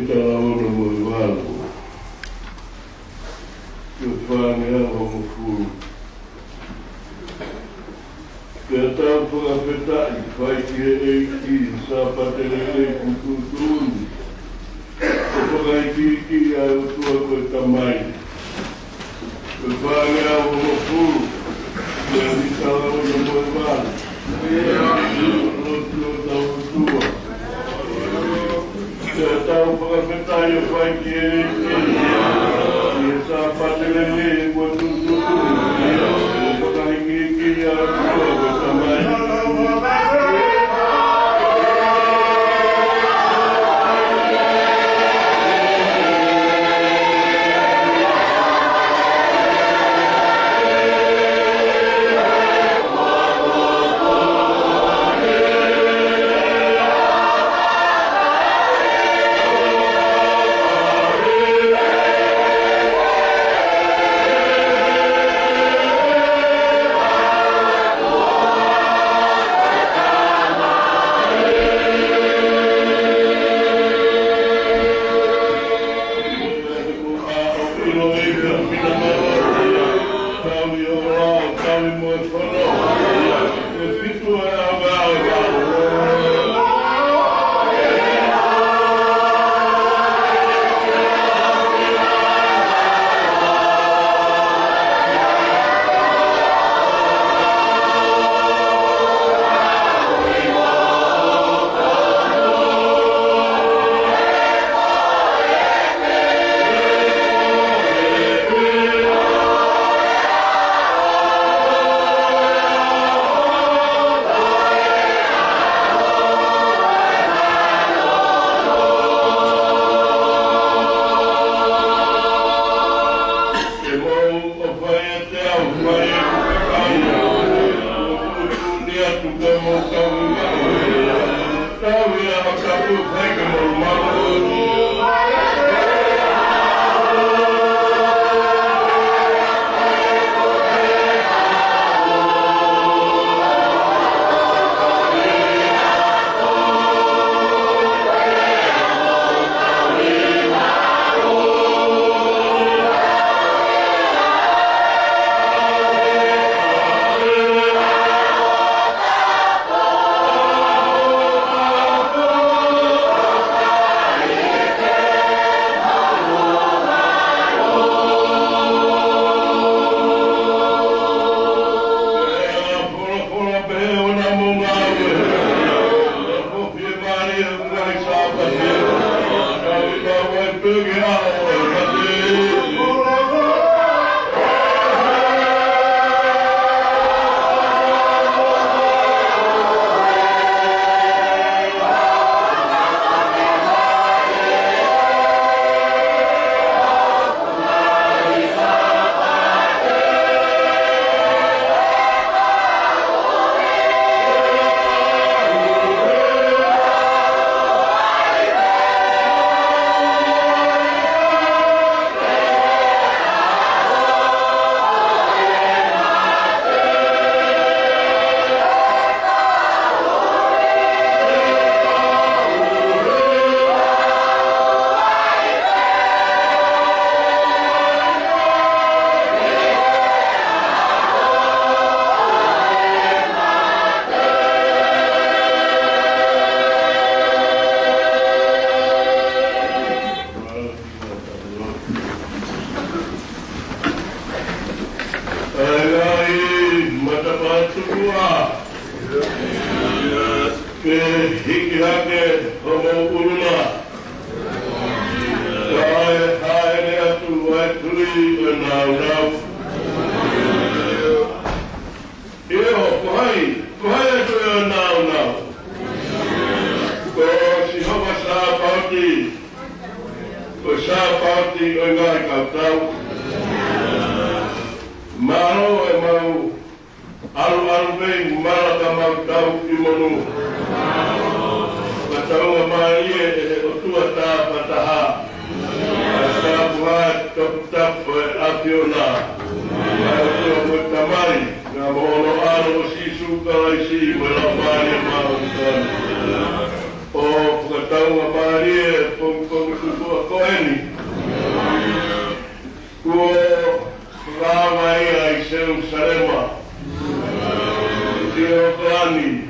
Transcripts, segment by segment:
Itaona moyo wangu kufanya mafuru katafuka petani faikie eki sapatelele kututuni kutoka ikiki ya utua kwa tamai kufanya mafuru Itaona moyo wangu tahu pengapetannya pagi ini, sahabat ini buat tutup, pakai gigi ya bersama. Oh, pengetahuan Maria, Heni. Kuo Rawai ai Jerusalema. Tio Klani.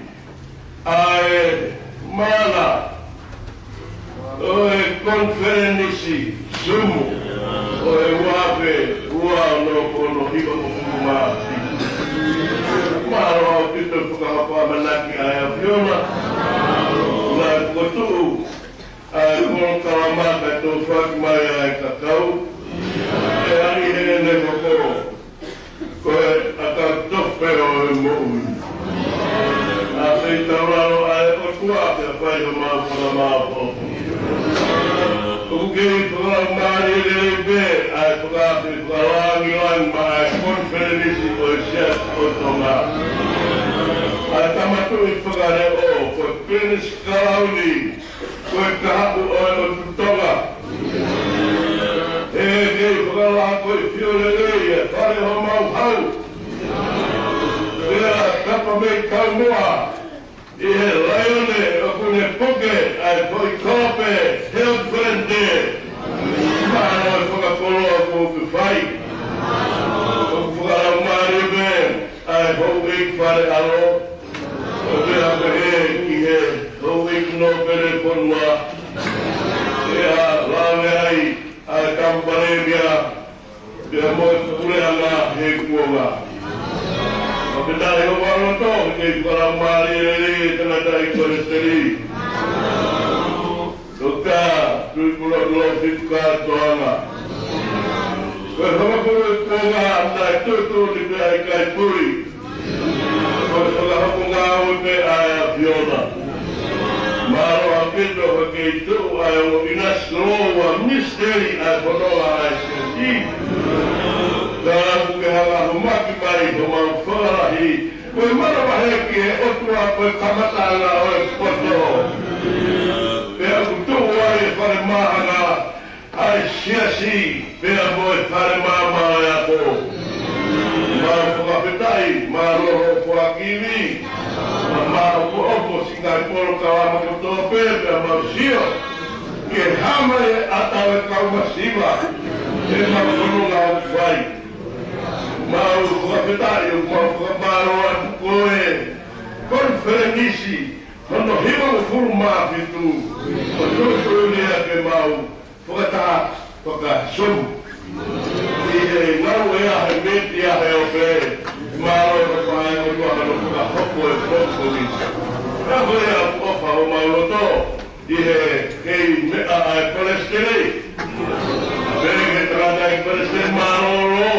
Ai Mala. Oe konferenisi sumu. Oe wape ua no kono hiba kukuma. Maro pito whakahapa manaki ai a Fiona. Na kotu ai kono kalamaka tō whakimai ai kakau. E ani hene kokoro. Koe aka tope o e mo'ui. A whei tauraro ai o tua te whai o māpura māpo. Ukei whakau māri rebe ai whakāpi whakalangi lang ma ai konferenisi o e chef o tonga. Ai tamatu i whakare o, koe Penis Kalauni, koe kahapu o e o tutonga. E kei whakala koe Fiore Rei e whare ho mau hau. Ea kapa mei kaumua. I he laione o kune poke ai koi kope health frente. Mana o whakakolo o kōku whai. O whakarau maari ben ai hou ik whare alo. O te haka he ki he hou ik no pere ponua. Ea lawe ai ai kamparebia. Ea moe kureanga he kuonga. Kedai o waro to ke para mari re tena dai koresteri. Toka tu pulo lo fitka toanga. Ko homa ko toanga anda tu ni dai kai puri. Ko sala hopunga o pe ai Fiona. Maro apito ke tu ai o inasno wa misteri ai ponola ai senti. Dalam kehala humaki mai homa farahi. Koe mana maheki e otua koe kamatanga o e poto. Pea kutuhu ai e whare mahanga ai siasi pea mo e whare mama e ako. Maro whakawhetai, maro ho whakiwi. Maro opo singai poro kawama kutoa pea mau sio. Ke hama e atau e kaumasiva. E mau whanunga o whai. Mau whakawhetai o mau whakamaro atu koe. Konferenisi. Hono hima o furu māwhitu. O tōtō lea ke mau whakata whakasomu. I he ngau ea he meti a he o pē. Maro o whae o tuaha no whakahoko e whokori. Kako ea ofa o mauroto. I he kei mea ai Palestine. Pere ke trata i Palestine maro ro.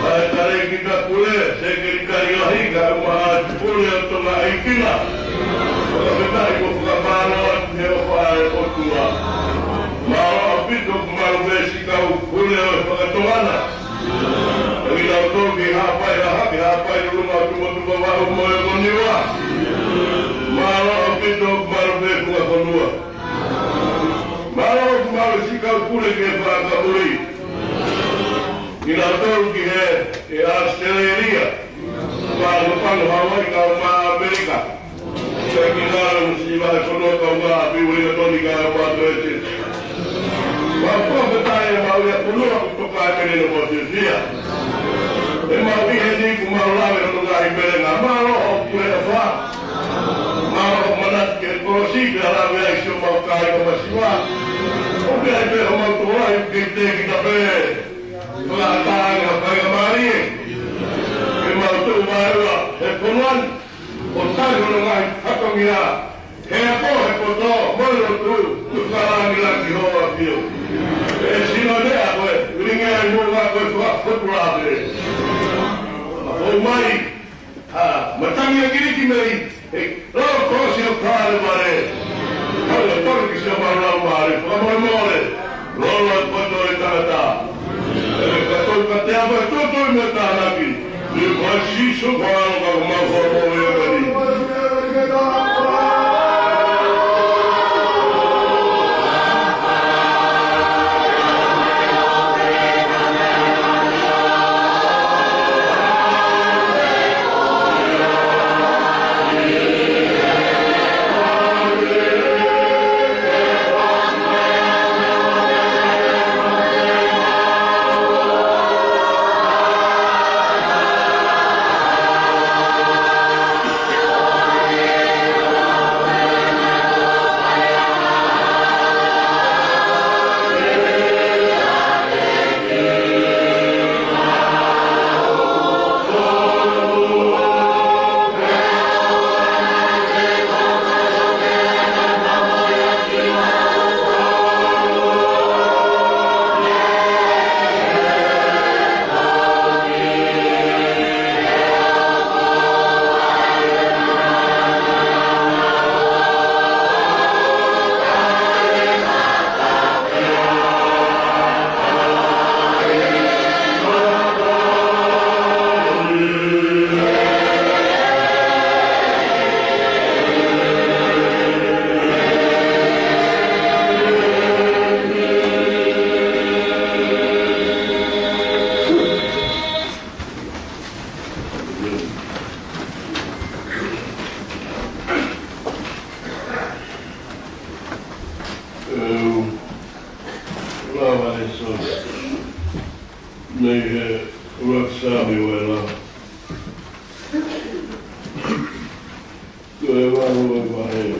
Ai tare ki ka pule, se ke i karilahi ka umaha pule o tonga aikina. Whakawhetai ko whakamaro atu he o whae o tua. Maro apito ku maro besi kau pule o whakatongana. Tangi lau toki hapai a hake, hapai o lunga tumatupa wahu moe koniwa. Maro apito ku maro besi whakonua. Maro ku maro si kau pule ke whakaburi. Ina tau ki he e Australia. Whanupanu Hawaii kau ma Amerika. Sa ki ngāra musi wahe whanua kau ngā piwuri ka toni ka wātu e te. Whakawhetai e mau ea whanua ku toka e mene no mo te tia. E mau ihe ni ku mau lawe no ngā i mene ngā maro o kure a wha. Maro o manat ke korosi ke alawe ai sio mau kāre ka masiwa. O ke ai peho mau toa i ke te ki ta pē. Whakatanga whakamari e. Ke mau tū maua he whanuan. O tāi hono ngai whakongia. He ako he poto, moiro tū, whakarangi laki hoa pio. E sino nea koe, uringa e mua koe whakawhakurape. O mai, matangi a kiriki mei, e rao kosi o kāre mare. Kau e toki se marau mare, whakamore, rola e poto e tangata. E katou ka te awa e tōtoi me tānaki. E kai siso whāro ka kumau whāro e kari. Brava adesso nei Roxami wela dovevamo fare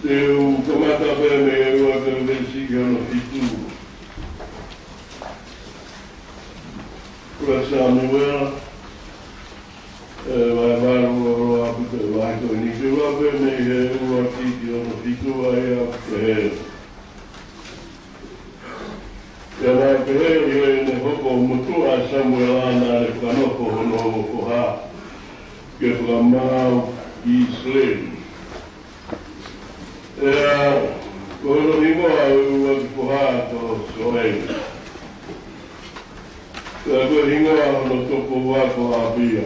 eu comata bene eu agradeço que eu não fiz tudo Roxami wela vai conhecer bene eu aqui que eu não fico aí a ja nā peheri ne hoko mutua Samuel ana le whanoko hono koha ke whamau I Israel. Kohono himoa ua ki koha to soe. Koe hingoa hono toko wako a pia.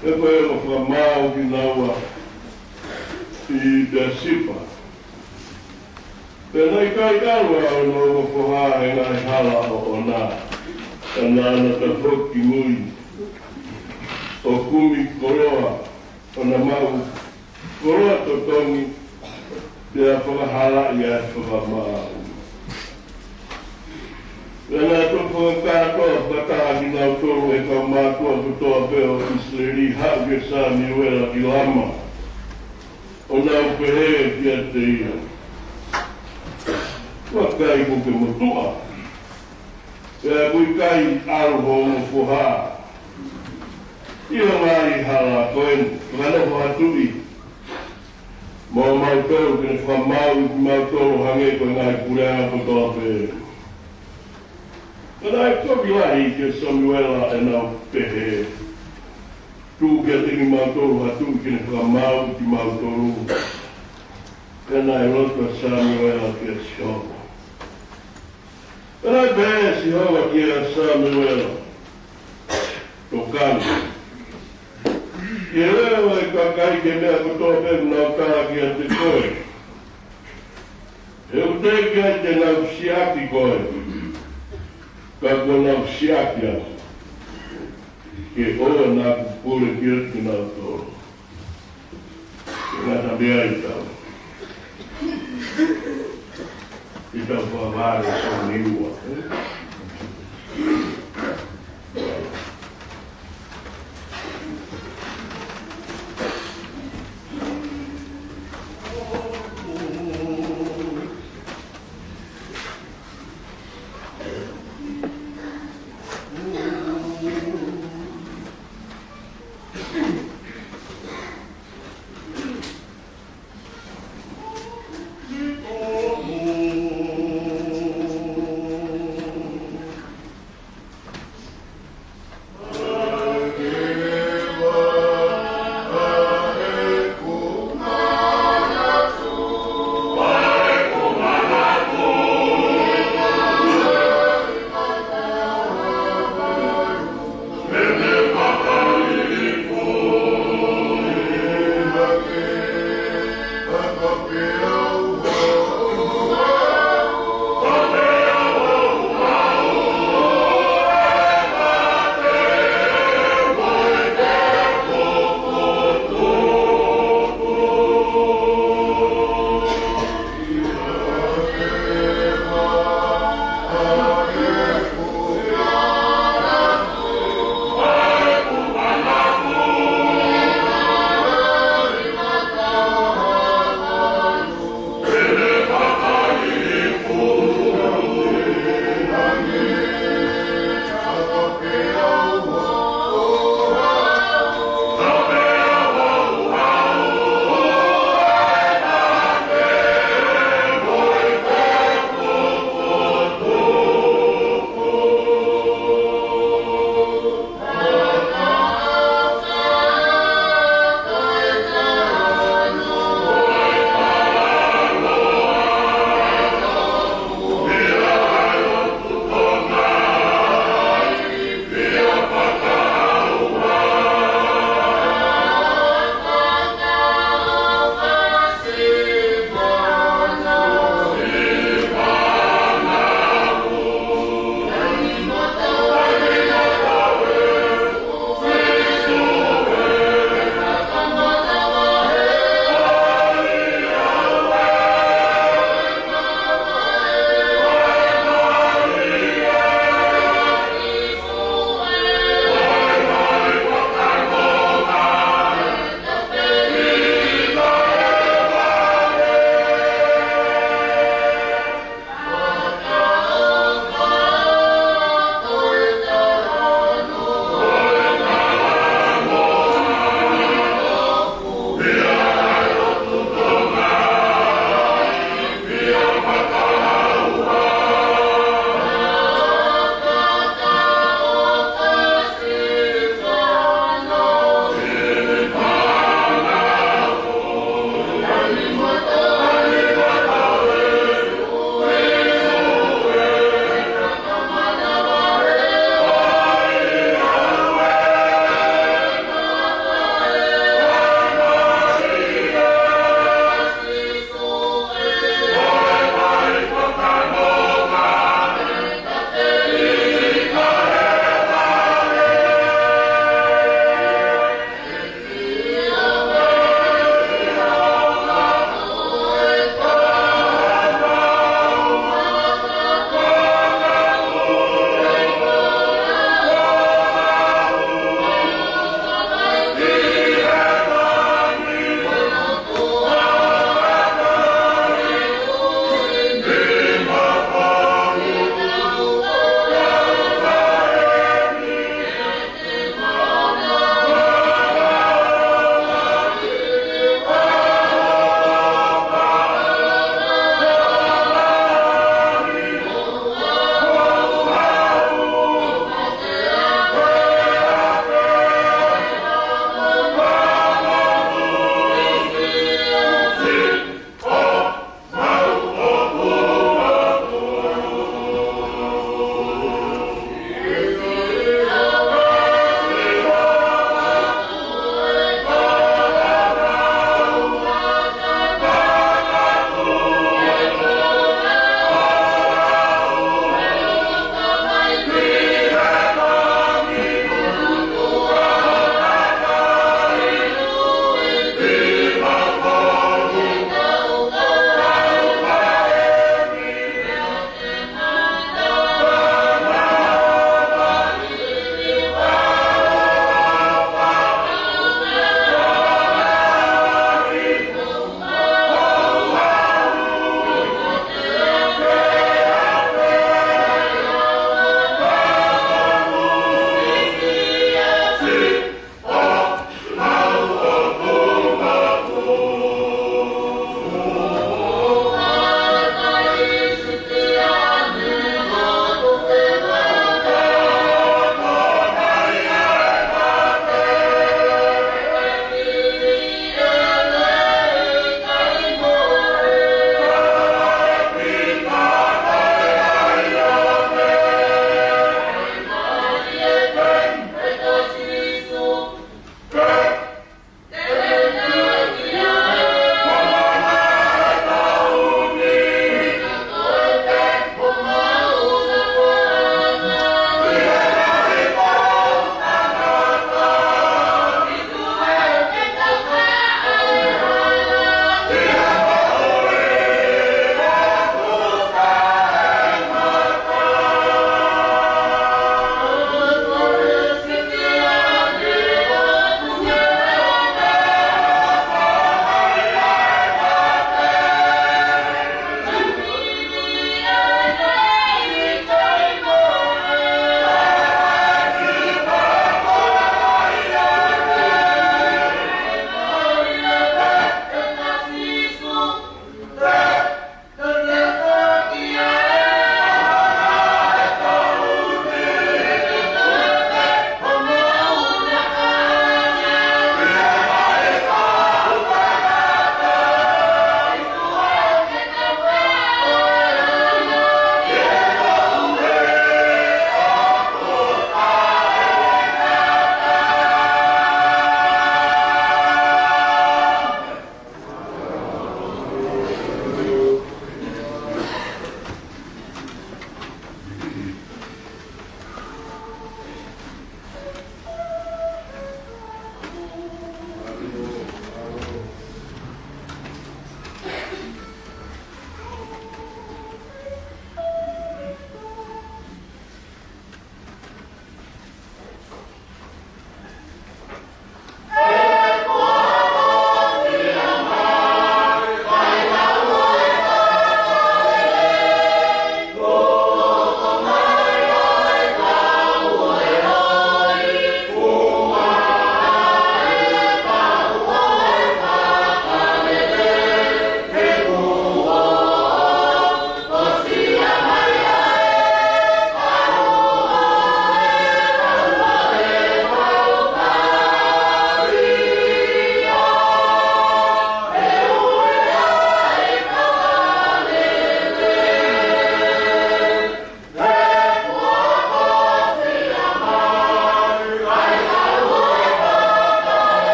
E koe o whamau ki naua I da sipa. Pena I kai kalua o no koha e ngai hala o nā. Ana ana ta hoki mui. O kumi koroa. O na mau koroa to tongi. Pea whakahala I a whakamau. Pena toko kātoa pataha ki nau toro e kau mātua kutoa peo Israeli hake sa miwela ki lama. O nau pehe ki a te ia. Wakai ko ke motua. Pea kui kai aruho mo poha. Ia mai hala koen, mana hoa tui. Mo mautoro kene whamau I mautoro hange koe ngai purea ko toa pe. Kana e toki lahi ke Samuela e nau pehe. Tu ke tingi mautoro hatu kene whamau ki mautoro. Kana e roto Samuela ke shoko. Pena bea si hawa ki a Samuela. Tokani. Ki leo e kakai ke mea kutoa peru nau kaha ki a te koe. E uteke a te nau siaki koe. Ka ko nau siaki a. Ke oa nā kupure ki a te nau toro. Ke ngata mea I tau. I tau whaware so niua.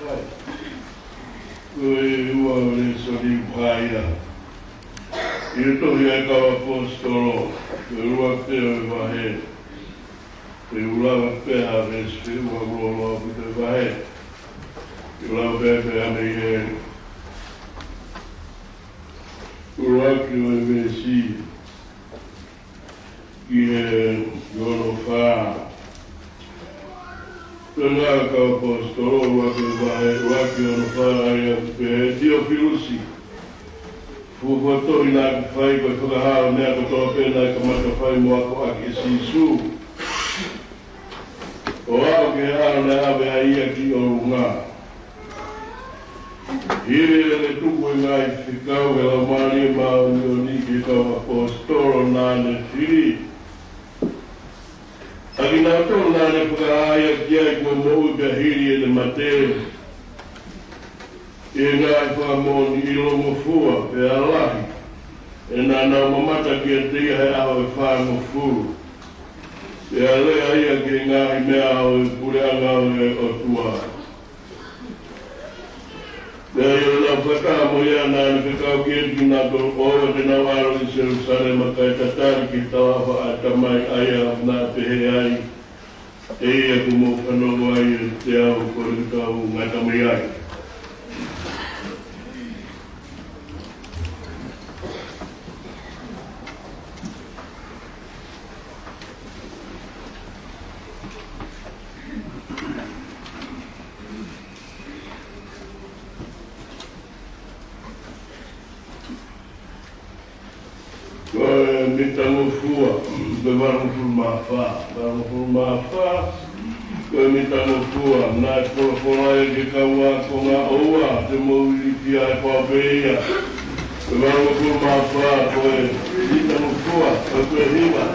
fai. Koe ua o le sori upaia. I tohi ai kawa apostolo, koe ua peo e wahe. Koe ulawa pea vesi, ua uloa pute wahe. Ulawa pea pea nei e. Ulawa peo e vesi. Ki e yono wha. Tēnā ka apostolo, ua peo wahe, ua peo no wha aia pea Teofilusi. Fuwatori nā ki whai koe whakahao nea katoa pēnā ka mata whai moa ko ake sisu. O ao ke hao ne awe a ia ki o runga. Hiri e le tuku e ngai whikau e la mani e mao ni o ni ki kau apostolo nā ne whiri. Aki nā tō nā ne whakahaya ki ai kua mou ka hiri e le matere. E ngai whamoni I longo fua pe alahi. E nā nau mamata ki a tia he au e whango furu. E a lea ia ki ngai mea au e pureanga au e o tua. E a ia lau whakamo ia nā ne whikau ki e ki nā tō oa te nau aro I Jerusalema kai tatari ki tawaha a tamai aia nā pehe ai. E ia kumo whanongo ai e te au kore kau ngatamai ai. Mitango fua, ke warungful mafa, ke mitango fua, nai polofola e ke kaua ko ngā oua, te mouili ki ai pāpeia. Ke warungful mafa, koe mitango fua, koe hiwa.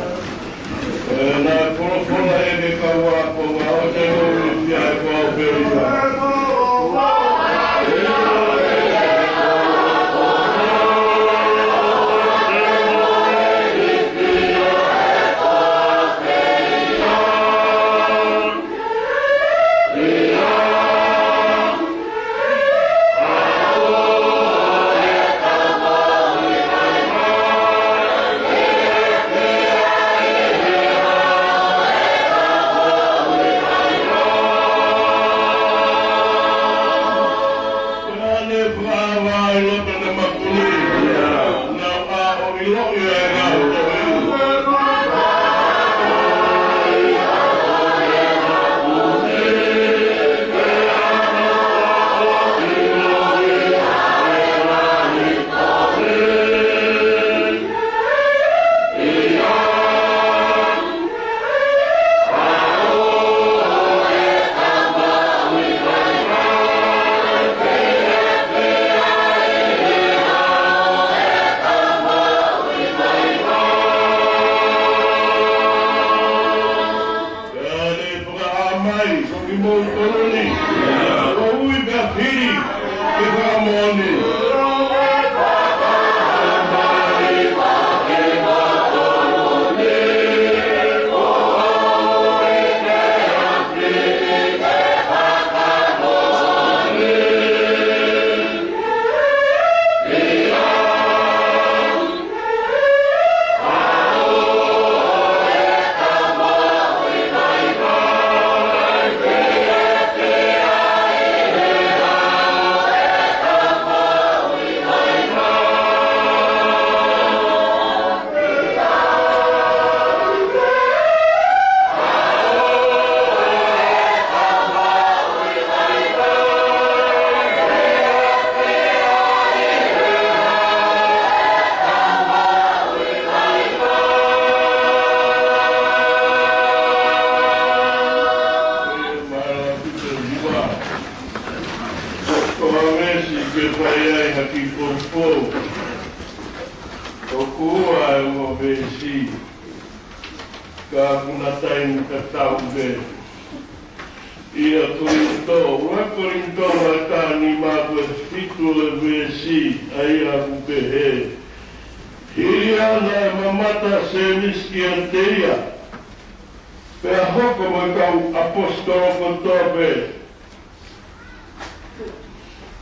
Nai polofola e ke kaua ko ngā oua, te mouili ki ai pāpeia.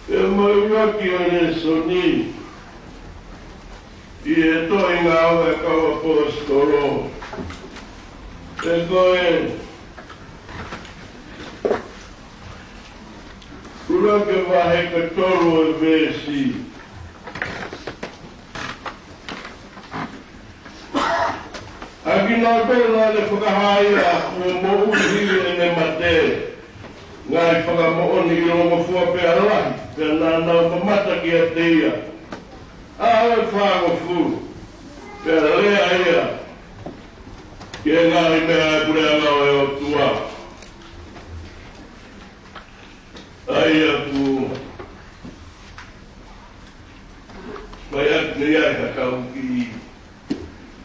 E mai waki o ne soni. I e to i ngā o e kawa pōstoro. E koe. Kura ke wahe ka toro e vesi. Aki nā pēra le whakahai a kua mo uhi e ne mate. Ngai whakamooni i rongo fua pēr lahi, pēr nā nau mamata ki a teia. Awe whāgo fu, pēr lea ia, ki e ngāhi mea e kurea ngau e o tua. Aia ku, mai atu ni ai hakau ki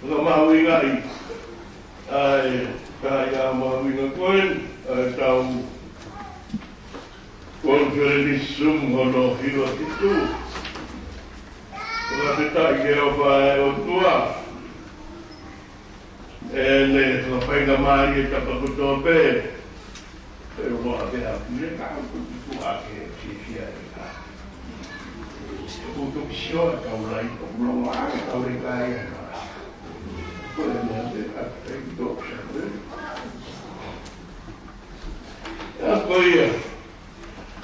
whakamahu i ngai. Ai, kai a mahu i ngā koen, ai tau konferenisum hono hiro itu. Kula kita ke opa o tua. Ne whainga mai e tapakuto pe. Pero mo ate a pule ka ku ake fia e ka. Ku to kisho ka ulai ko no ma ka ure ka e. Ko ne ate a te do shabe. Ya koia.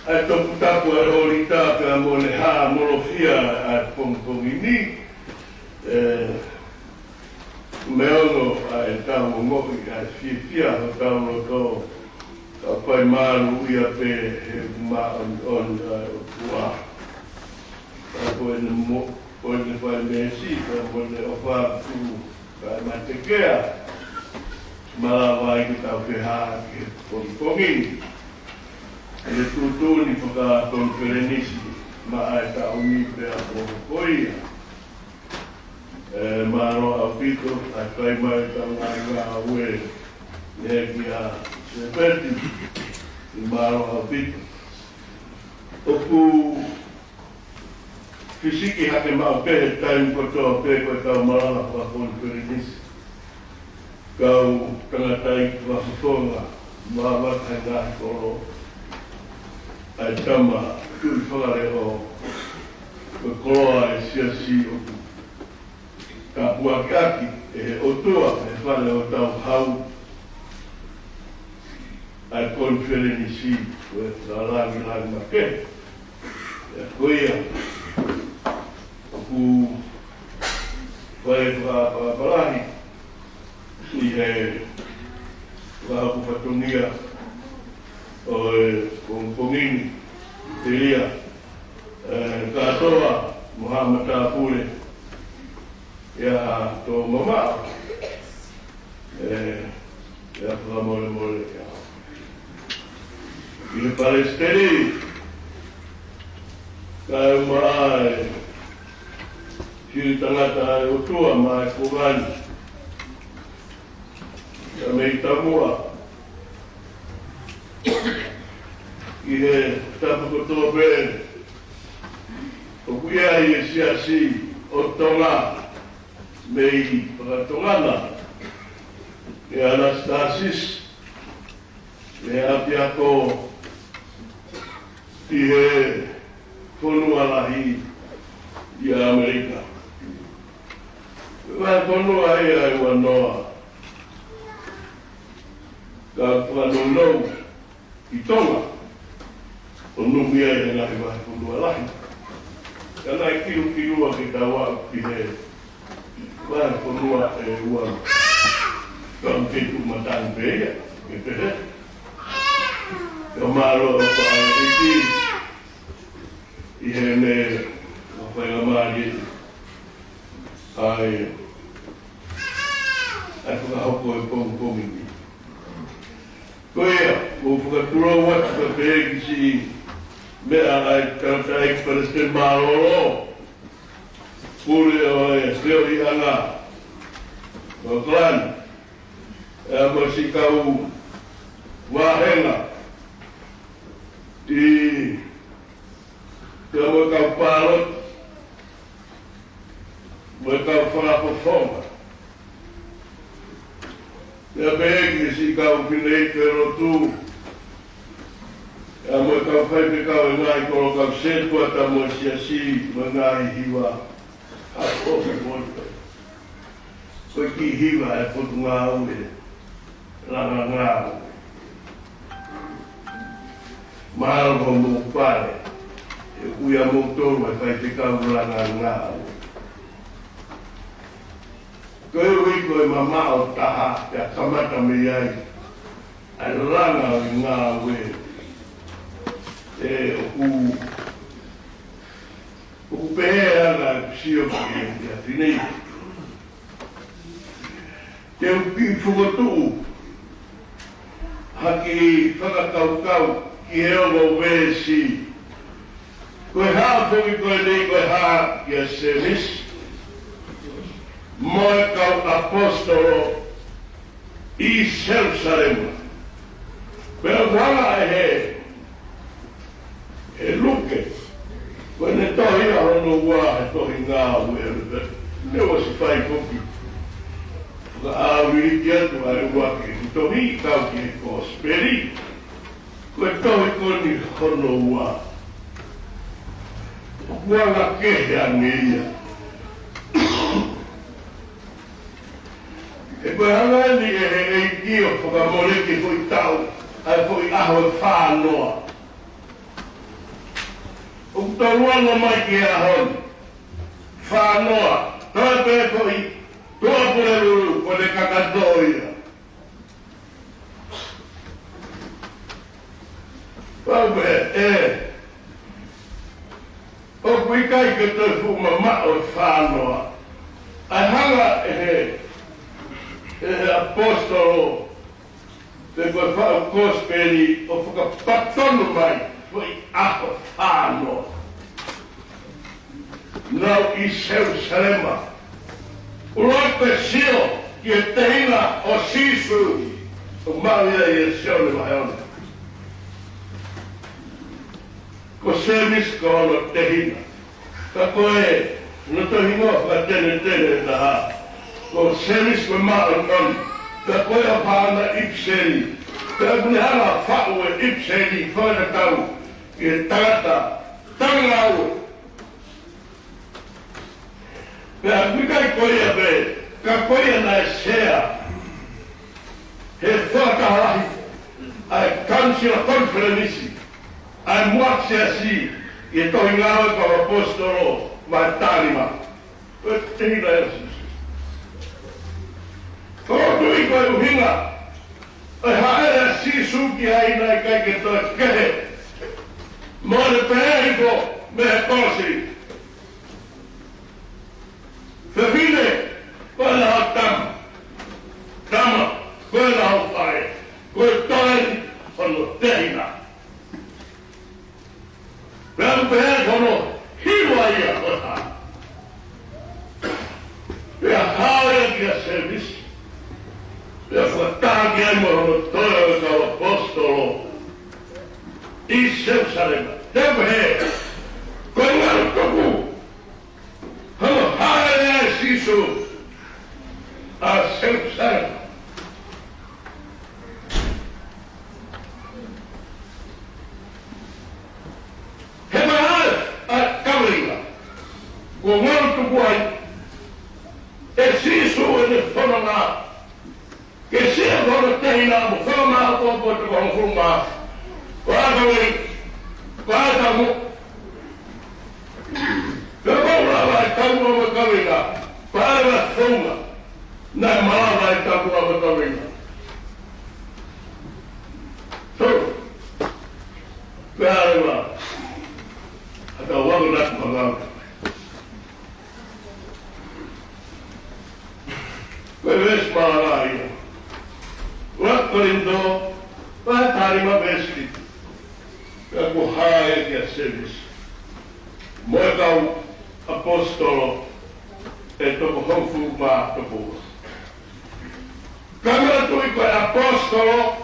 A toku tapu a rorita ka mo le ha morofia a pongpongini. Meono a e tau mohi a fia o tau no ko a pai maru ia pe he ma on o tua. A koe ne mo, koe ne pai mesi, ka mo le ofa tu ka matekea. Malawai ki tau ke ha ke pongpongini. Le tutuni whaka konferenisi ma ai ta uni prea pokoia. Maro au pito, ai kai mai ta ngā ue ne ki a sepeti i maro au pito. Oku fisiki hake mau pehe taim kotoa pe koe kau marana wha konferenisi. Kau tangatai wafufonga ma wakai ngā koro. Ai tama tui whakare o koroa e siasi o ka puakaki e o tua e whare o tau hau ai konferenisi o e langi make e koia o ku whae whakaparahi i he whaku whatungia o e pongpongini te lia katoa Muhammad Tafure ia tō mama ia whakamore more i le Palestini kai mai ki tangata e o tua mai kogani ia mei tamua i he tapakotoa pēne. O kuia i e siasi o tonga mei whakatongana e Anastasis e apiako i he whonua lahi i Amerika. Vai whonua i ai wanoa ka whanonau i tonga o numi ai e ngahi wahi whanua lahi. Ka nai kiru ki tawa ki he wahi whanua e ua ka mpetu matang peia e pehe. Ka maro o whae iti i he me whainga maari ai whakahoko e pongpongini. Koea, o whakatura watu ka pēki si mea ai kautai Palestine maroro. Pure o e seo i anga. O klan. E a si kau wahenga. I te amo kau parot. Mo kau whakapofonga. Ia pēki si kau pinei te rotu mo ka fai pe ka ngai ko ka se ko ta mo si ngai hiwa a ko mo ko ki hiwa e ko nga u la mahal mo pare e uia mo tolu e fai te ka nga ko e ui ko e mama o taha e kamata me ai ai ranga o ngā we e u pēhea ngā sio ki e tinei te uki whukotu haki whakakaukau ki heo mo wēsi koe haa whuki koe nei koe haa ki a semis moe kau apostolo i Jerusalema. Pero wala e luke. Koe ne tohi a hono ua e tohi ngā ue. Ne o si whai koki. Ka awi ki atu a e ua ki. Tohi kau ki e kosperi. Koe tohi koni hono ua. Ua nga kehe ange ia. E koe hanga ni e kio whakamoreki hui tau, ai hui aho e whānoa. O kutoruanga mai ki e ahon, whānoa, toi pe hui, toa pure ruru, ko ne kakatoia. Pau o kui kai ke toi fuma mao e whānoa, ai hanga e apostolo te koe whao kosperi o whakapatono mai foi aho whānoa. Nau i Jerusalema. Uroi koe sio ki e tehina o sisu o mawia i e sio le maheona. Ko semis ko ono tehina. Ka koe no to hingoa whakatene na haa. Ko semis ko ma'anon, ka koe a pāna ipseri, ka kune hana whao e ipseri whaina tau, ki e tangata, tangau. Ka kukai koe a be, ka koe a nai sea, he whakaharahi, ai kansila konferenisi, ai muaksia si, i e tohi ngawe ka apostolo, mai tarima. Koe tehina e si. Koe tui koe uhinga, e haere sisu ki haina i kai ke toi kehe. Mone pehehiko me he kosi. Whewhine, koe la hau tama. Tama, koe la hau whae. Koe toi ono tehina. Rau pehehiko no hiwa ia koha. Pea haere ki a servisi. Ja whataki ai mohono toa ka apostolo i Jerusalema. Tepo he, koe ngaru toku, hano haere ai sisu a Jerusalema. He mai a kawringa, ko ngaru toku ai, e sisu e ne whananga, ke sia kono tehina mo whama o po te kono whunga. Wāka mo. Ka kaura wai taua mo kawinga. Whaewa whunga. Nai maa wai taua mo kawinga. So, whaewa. Haka wago natu maganga. Where's Maharaya? What Corinto? What Tarima Vesti? Kako hae ki a semis. Moe kau apostolo e toko honfu ma toko. Kamera tui koe apostolo,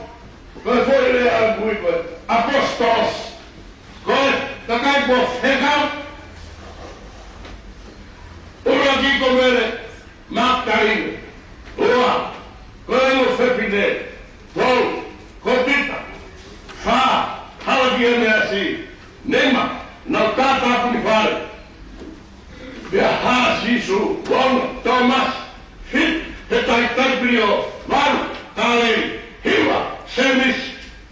koe foi le angui koe apostolos. Koe takai po whekau. Ura ki komere maktarine. Ua, koe mo whepine, tolu, kotita, wha, halaki e Sisu, Wong, Thomas, Fit, Hetai Taibrio, Maru, Kale, Hiwa, Semis,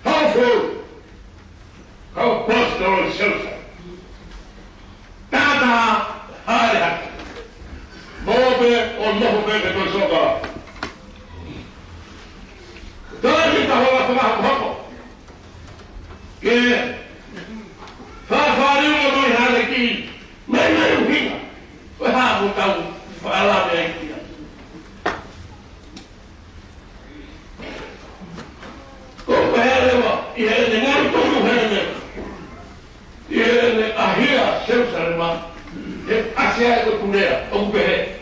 Haufu, Kau Postol Selsa. Tata, Hayat, Bobe, on Mohobe, and Soka. Don't tahu apa. Ke, fahari mo halaki, may hinga. Wah, tahu, alam yang dia. Kau behel, ia dengan tu behel. Ia akhirnya selesai Asia itu punya, behel.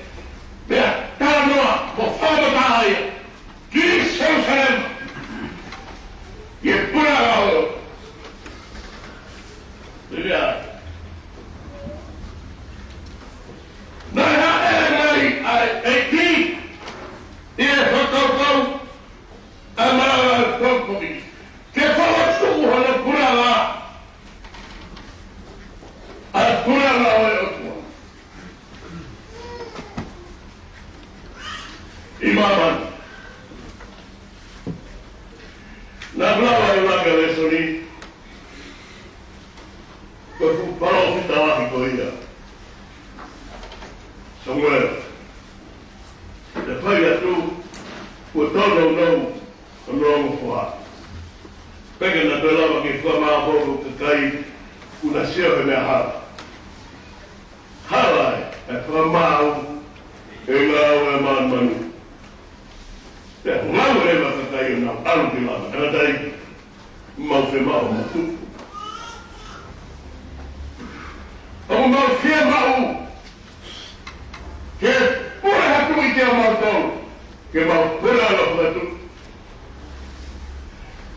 Dia kalau mau faham bahaya. Kis selesai, ye pura lalu, dia. Nah, eki, dia foto amalan komponi. Kefalas tu hal pura lah, pura lah itu. Imaman. Nablawa ilaga lesoni, kalau kita lagi koya, Samuel, depois ya tu, o todo não foi. Pega na pelava que foi mais pouco que cai, o nasceu na rala. Rala é para mal, é manu. Mau leva que caiu na alu de lá, ela daí mau foi mau muito. O mau foi mau, que por aí tu ia mau tão, que mau por aí lá para tu,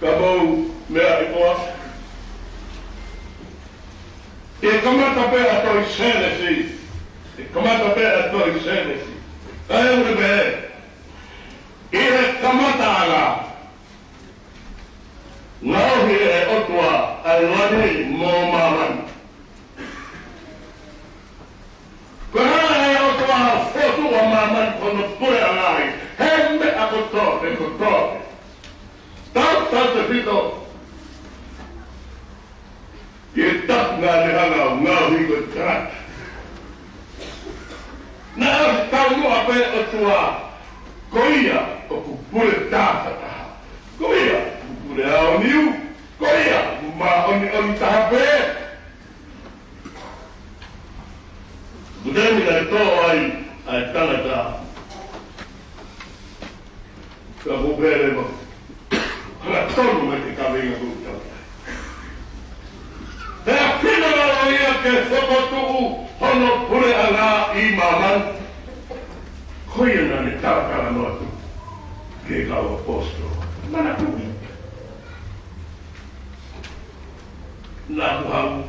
acabou me igual. E como a tapé a tua cena como a tapé a tua cena aí o bebê. Ia kamataga. Ngau hire otua alwani momaman. Kaya otua foto wa maman kono pure alai. Hembe akoto. Tau fito. Yetak ngau hiko trak. Na tau apa otua. Koia, o pure tafata. Koia, pure aoniu. Koia, ma on tahape. Budemi na to ai tanata. Kamu bere mo. Ana tonu me que caminha buta. É a fina da loia que sobotu hono pure ala imaman. Koia na ne tara no que kau posto. Mana kubi. Na hau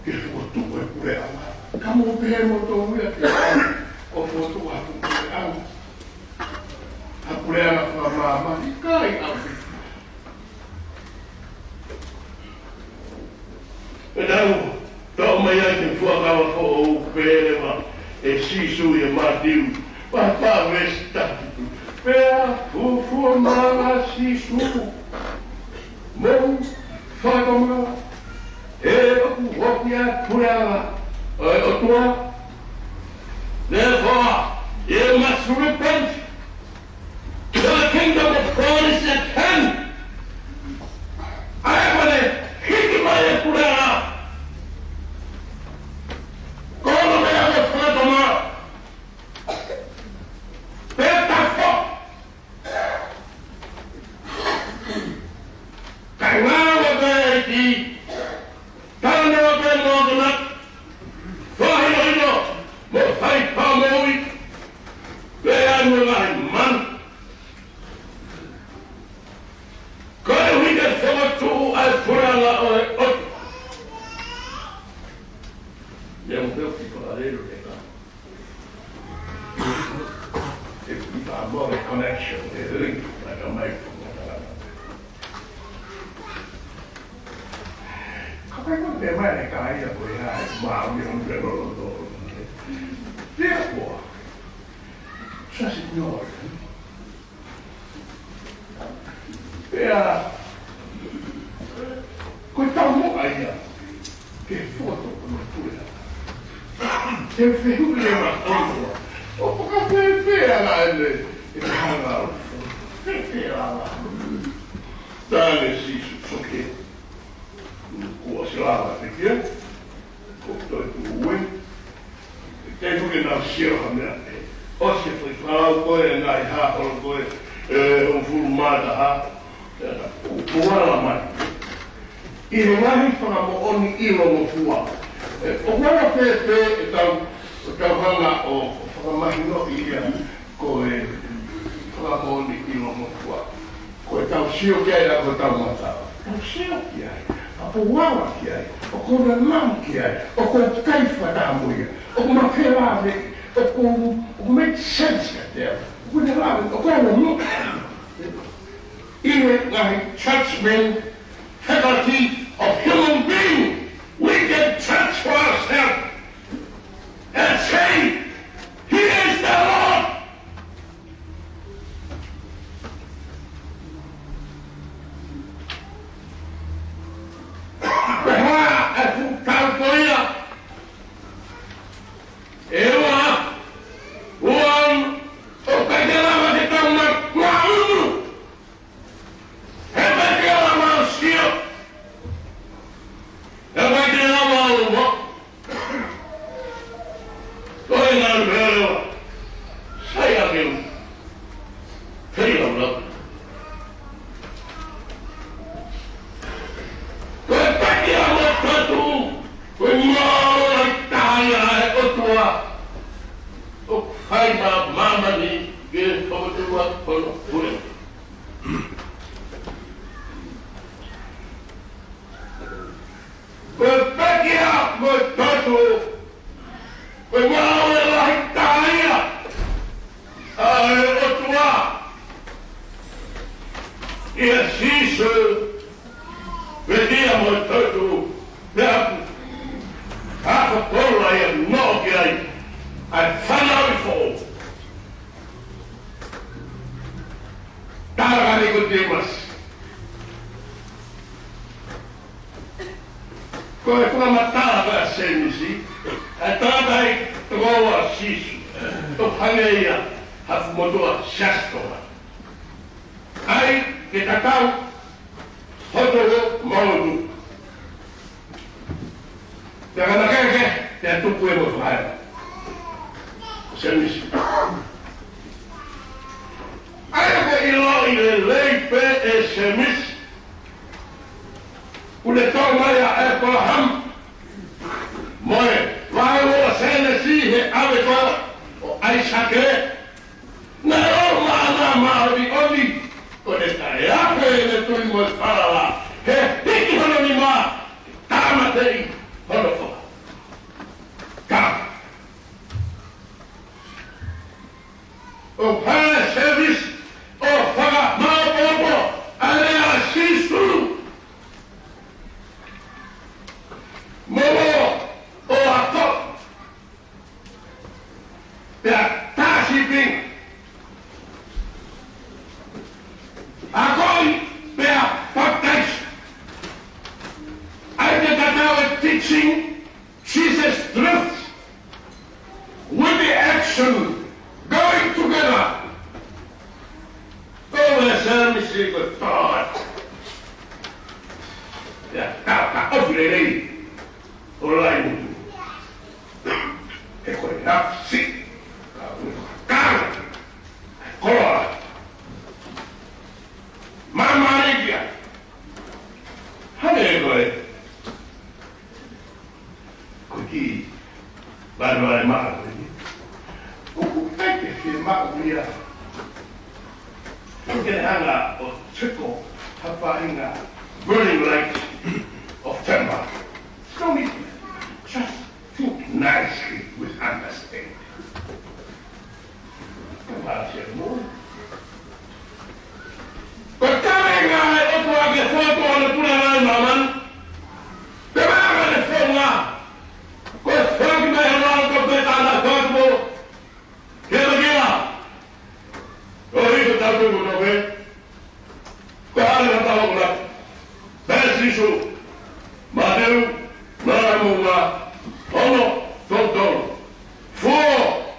que foto é por ela. Kamu permo to ya que o foto a por ela. A por ela fala mama cai a. Então, toma ya que for a o perema. E Sisu e Matiu, papá está pela fufu mala Sisu, não fagoma, o copia por ela, o tua, therefore, you must repent. The kingdom of God is at hand. I want to hit my por ela. Connection, link like a microphone. Kapag magdemay, kaya po yan. Maami ang gano'n. Therefore, just ignore them. Coitado aí, que foto como pura. Tem feio que leva foto. O porque feia lá ele. Feia lá. Dale si soke. Ko sila aqui. Ko tu uen. Tem que não ser a minha. O se foi falar com ele na ha com ele formada ha. O ala mai. I le ngahi whakamooni ilo mo fua. O wana pepe e tau hanga o whakamahino i ia ko e whakamooni ilo mo fua. Ko e tau sio ki ai ko tau matawa. Tau sio ki ai. A po wawa ki ai. O ko na mam ki ai. O ko kaifa tamuia. O ko mawhewave. O ko make sense ka te. O ko ne lawe. O ko na mo. Iwe ngahi churchmen faculty of human being, we can transfer ourselves and say, He is the Lord. Beha e talpoia. Ewa, uam, o kaitela de tauma, uam. Burning light of temper. Don't need just think nicely with understanding. Perché Malu, Maramua, Ono, Toto,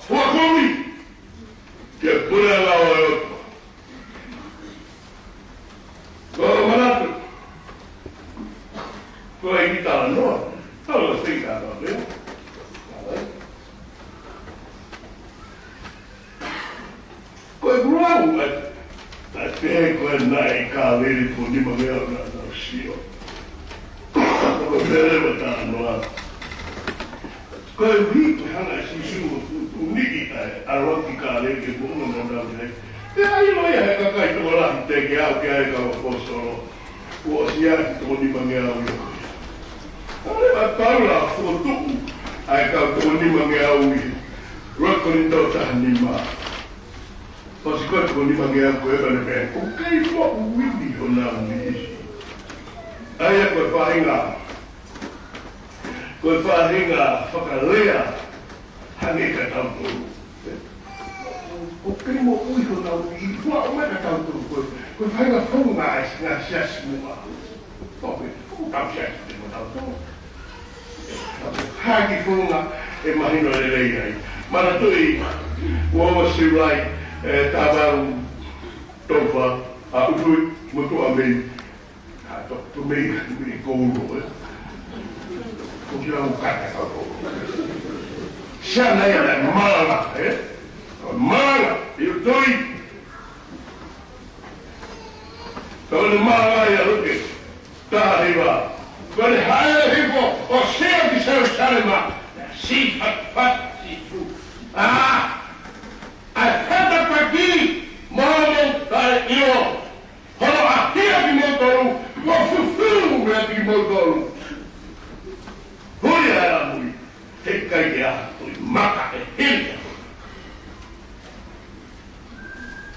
Kumi, que pura la otra. Todo malato. Kau kita no, todo se cada vez. Kau berapa? Tapi kau naik kali pun di mana ada sio. Kau berapa no? Kau hidup hanya sisu ni kita, arwah kita lagi pun mana ada. Ayo ya, kakak itu malah tegak kau kosong. Kuasia itu di mana ada. Kalau tahu lah foto, ayah kau ni mengawi, rakon itu tak nima. Pas kau ni mengawi kau ada pen, okey kau widi orang ni. Ayah kau fahingga, pakalaya, hanya kata tu. Okey mau widi orang ni, kau mana kata tu? Kau fahingga kau ngasih semua. Okey, kau tak siap semua tu. Hagi funga e mahino le lei mana tui wo sirai tabaru tofa a utui mutu ame a to me ni kouro ko kira ukata ka ko shana ya mala mala eu tui to mala ya ruke ta arriba. Kau hal itu, orang bisa bersama, sifat sifu. Ada pagi malam dari iyo. Kalau akhir di motor, kau susul berarti di motor. Boleh ada mui, tekai dia, maka hilang.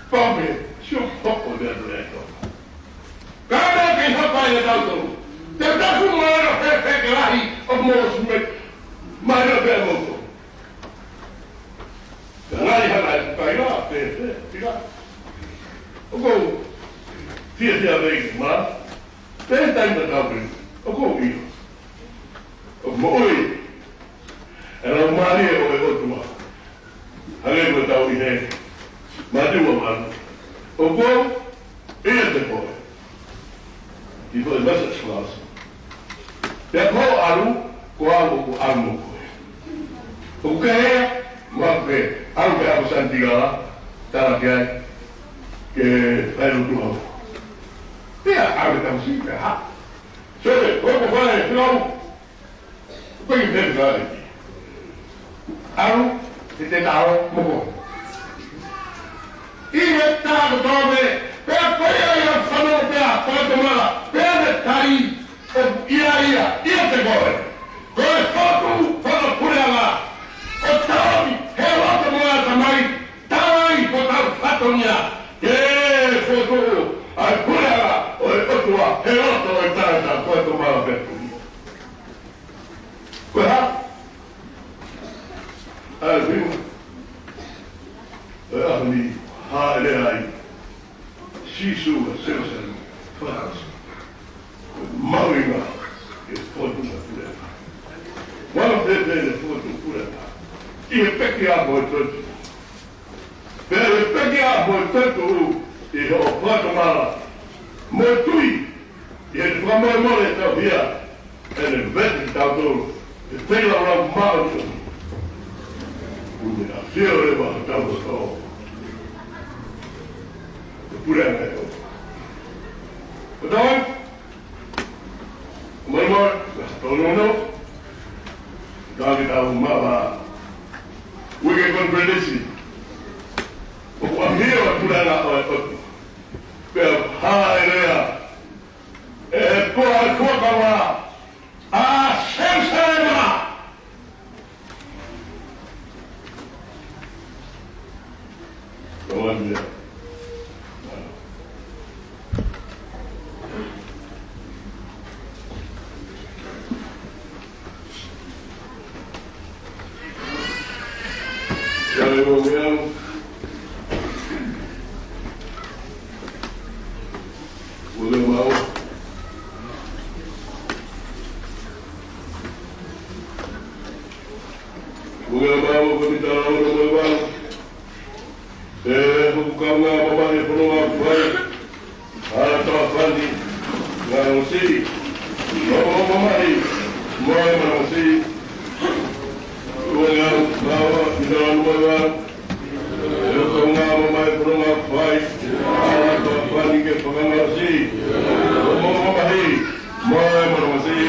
Kami cukup udah itu. Kalau kita payah tahu. Tentang semua efek lari, emosi, mana bermotor. Lari halal, kaya, tidak. Aku tiada lagi, mah. Tentang berapa? Aku ini. Moi. Kalau mari oleh tua, hari bertahu ini, maju malu. Aku ini terpol. Itu bahasa kelas. Dia kau alu, kau alu. Okey, maaf alu aku santiga, tak ada ke lalu tu. Dia alu tak sih, ha? Jadi, kau boleh tahu, kau ini berapa? Alu, kita tahu, mungkin. Ini tak tahu, apa yang sama dia, kalau cuma, dia tadi. Ia tegoi. Kau foto pulanglah. Kau tahu, hewa semua samai, tahu foto fotonya. Foto, pulanglah. Tua, hewa semua tahu foto malam itu. Kau tak? Alvin, ahli, hari sisu selesai, faham. Mawinga e foto na puleva. One of them is foto puleva. E repete a boitot. Pero repete a boitot e o foto mala. Motui. E ele foi mais mole da via. Ele vende tanto. E tem lá uma malta. Uma fio leva tanto só. Puleva. Então, Mama, tolong dah kita umah, wujud konferensi. Wahai orang orang, berhai dia, kuat bawa, selesai. Kawan dia. Yang boleh mau Mengabawa pembicaraan orang-orang hukum mama ni penuh baik atau fandi ngasi mama ni mau ngasi dengan bawa di dalam orang hukum mama ni penuh baik atau fandi ke pengasi mama ni mau ngasi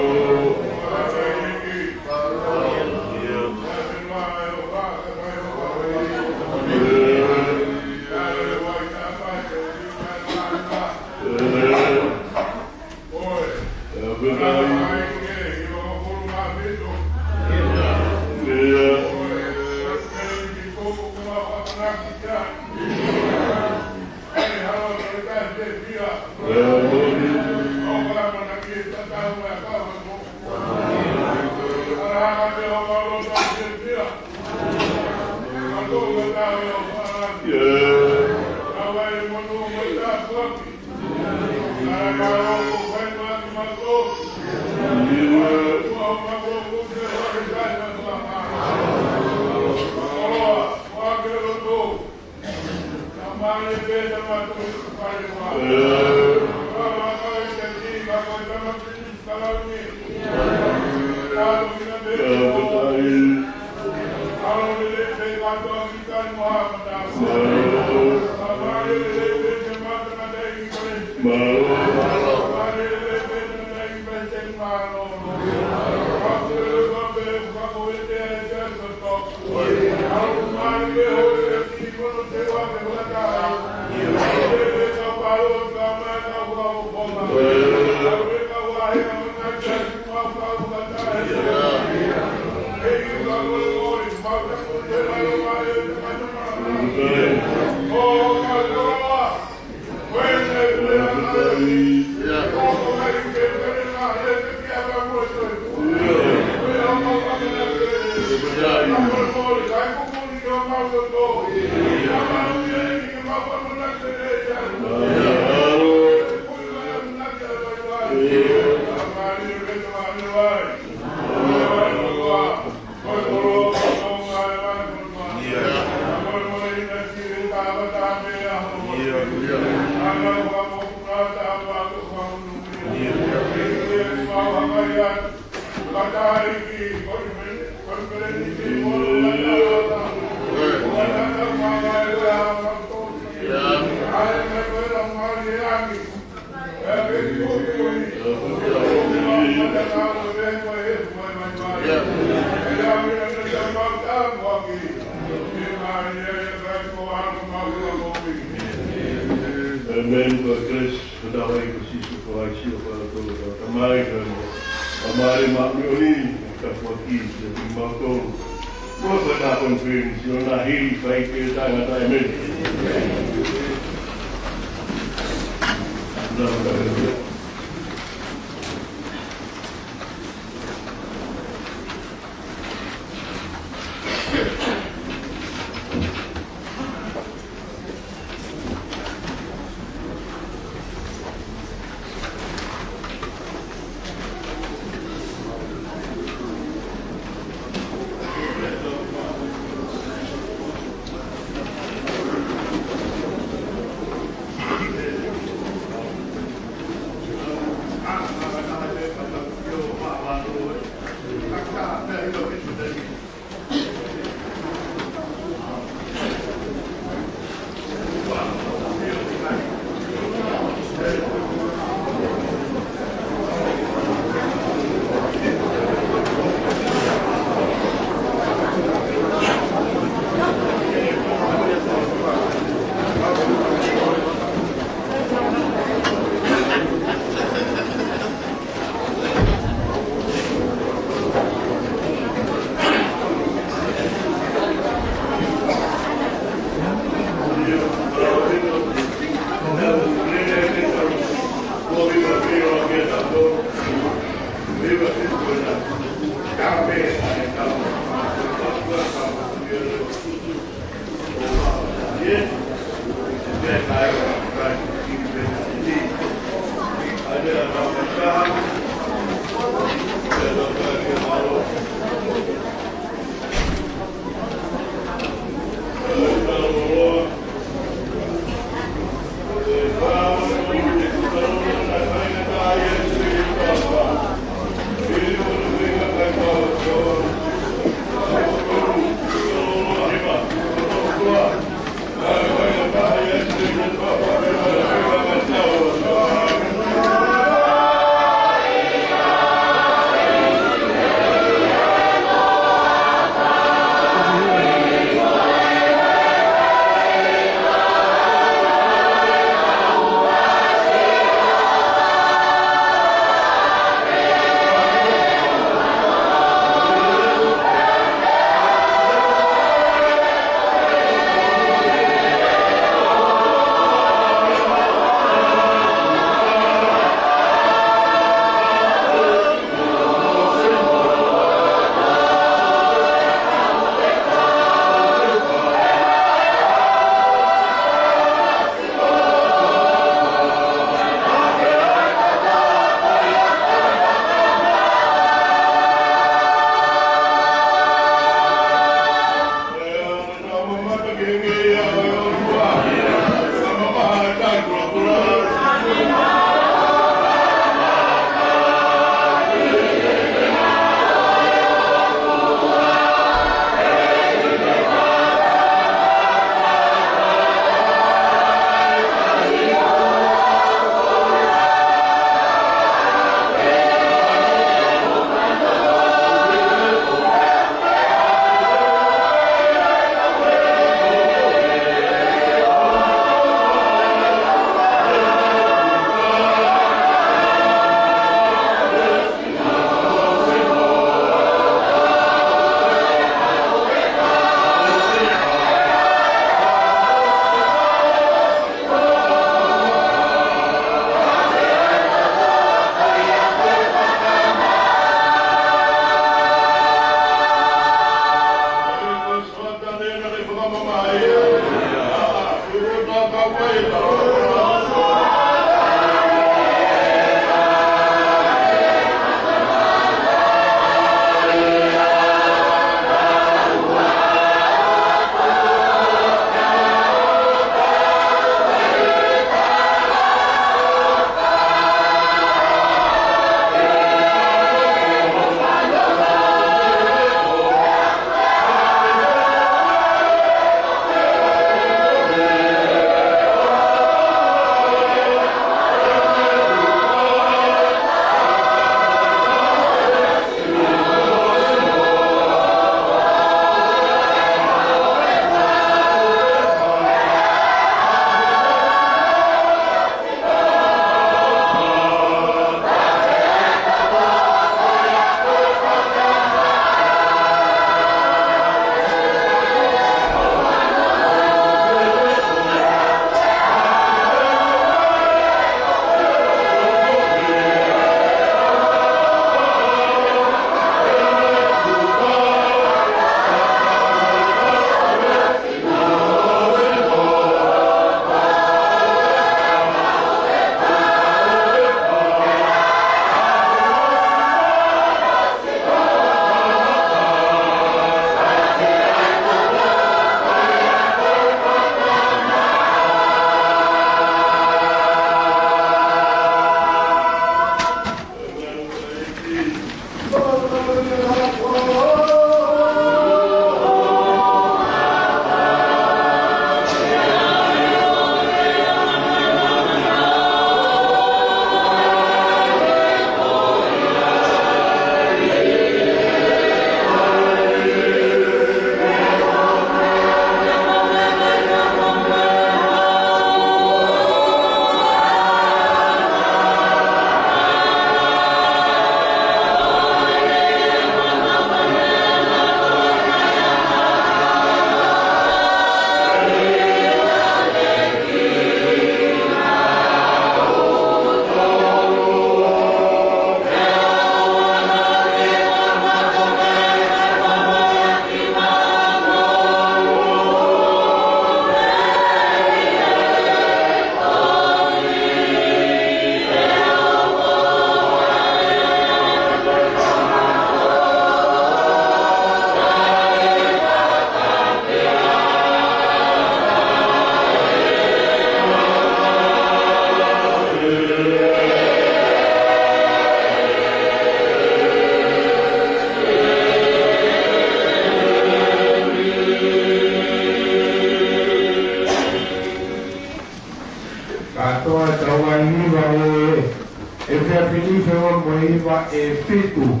fea finife o moiva e fitu.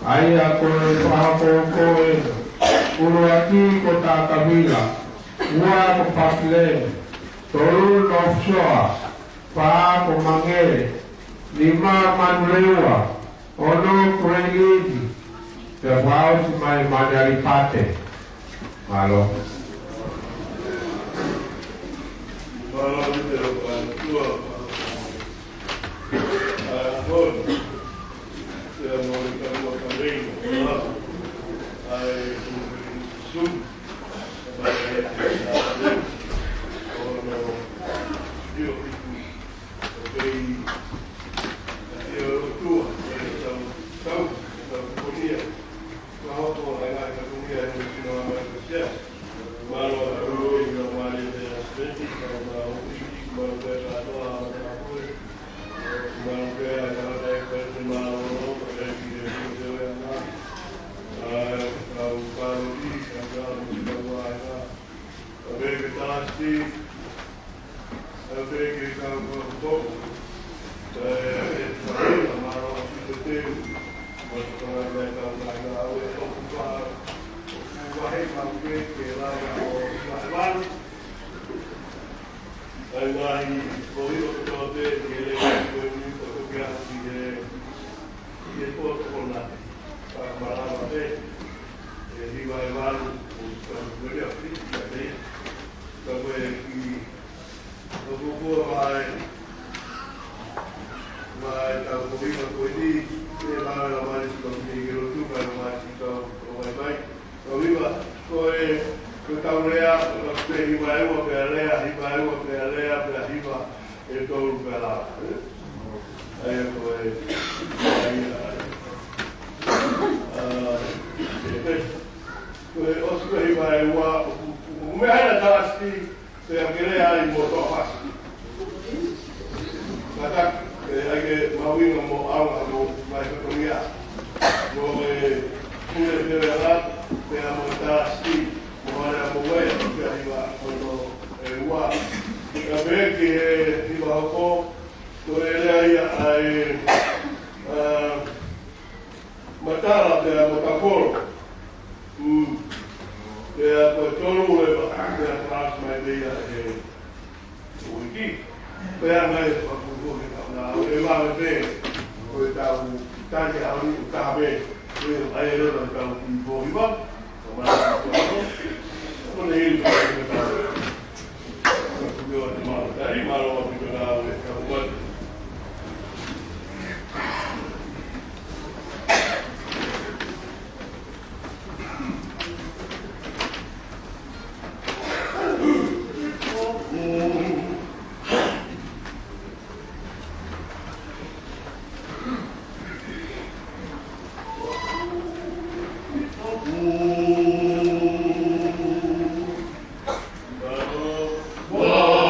Ai a koe whahako koe uru aki ko tā kawila. Ua ko papilene. Tolu offshore. Pā ko mangere. Lima manulewa. Ono kurelidi. Te whao si mai manari pate. Malo. Malo te o tua. Agora, se a Mônica não também, aí sub, vai ou não, eu tua, então comia, na rota lá na comia no final da noite, mas eu não mais de frente, não não mas lá Whoa!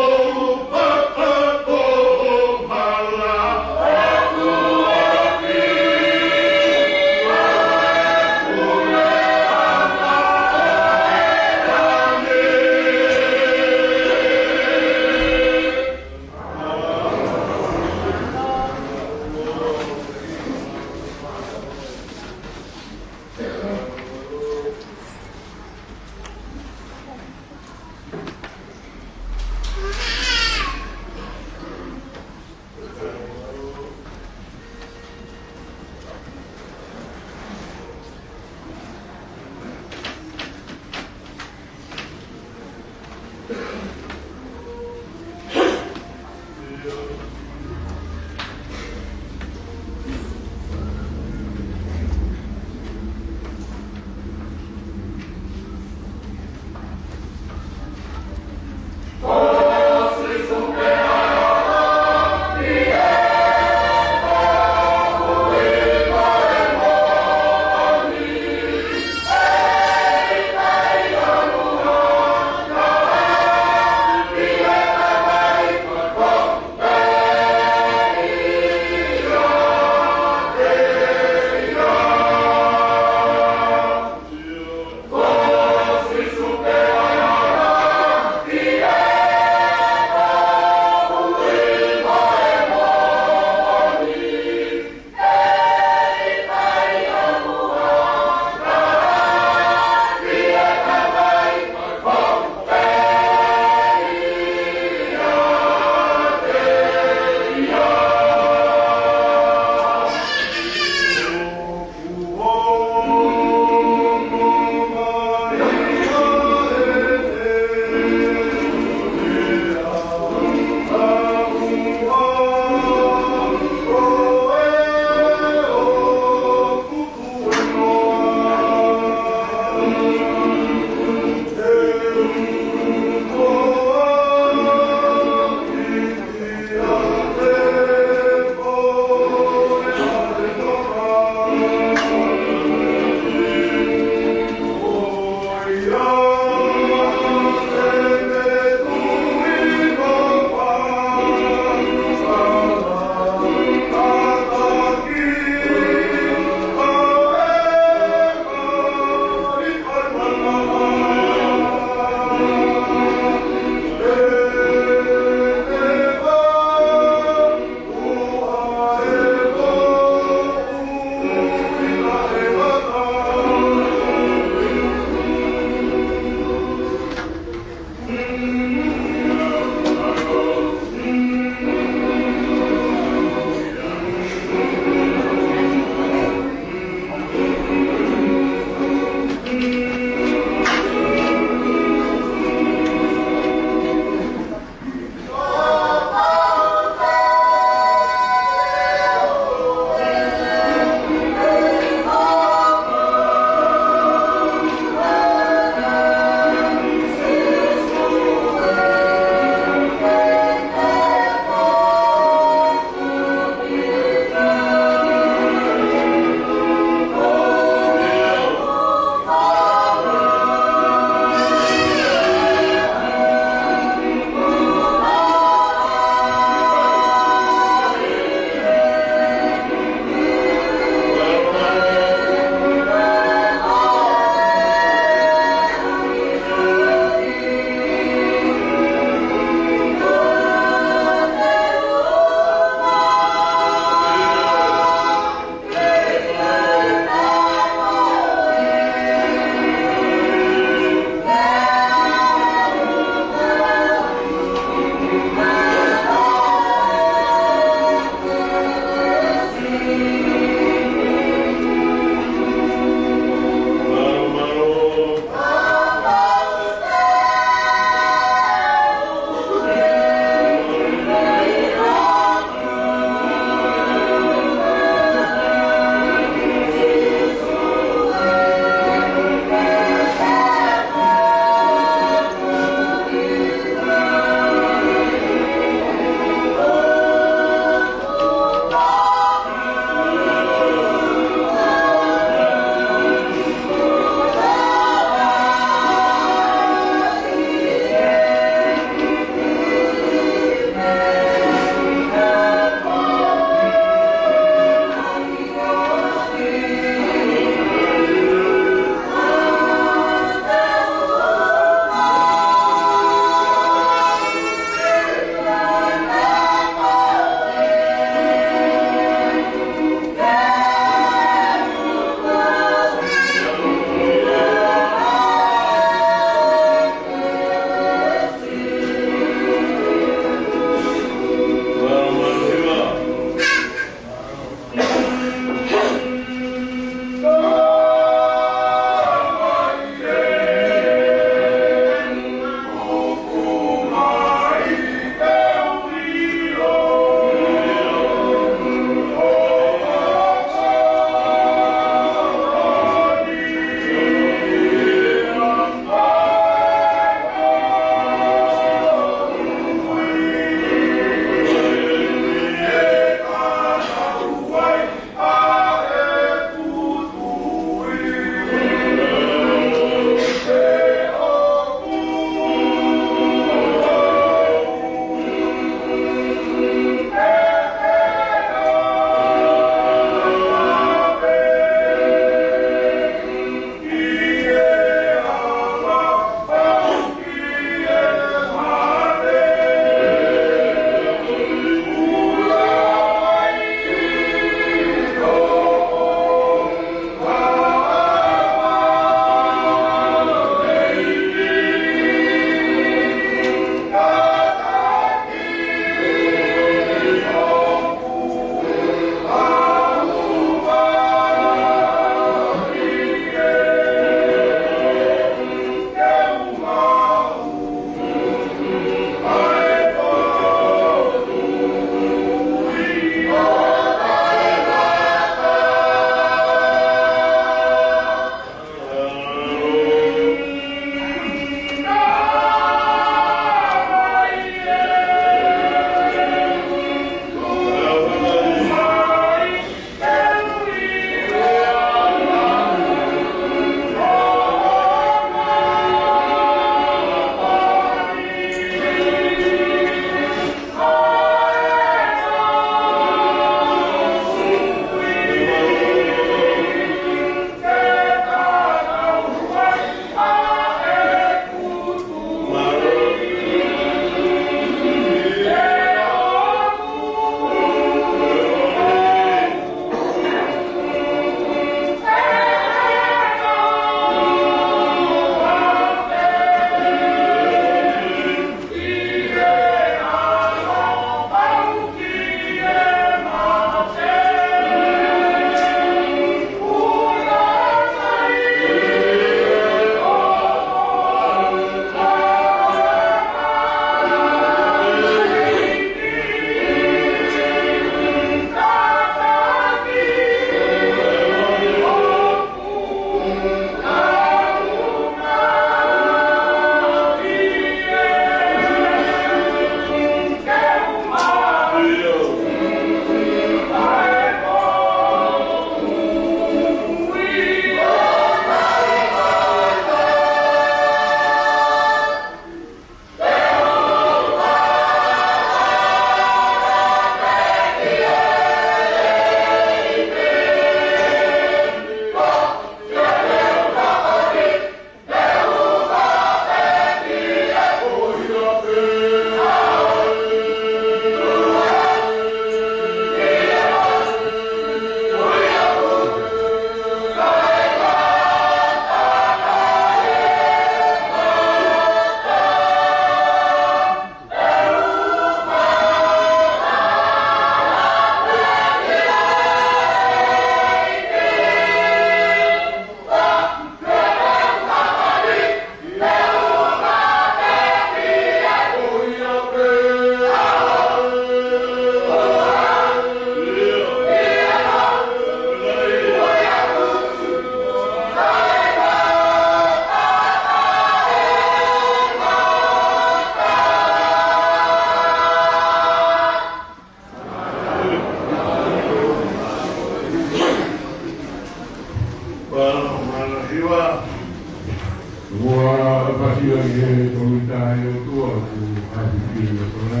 kiri kona.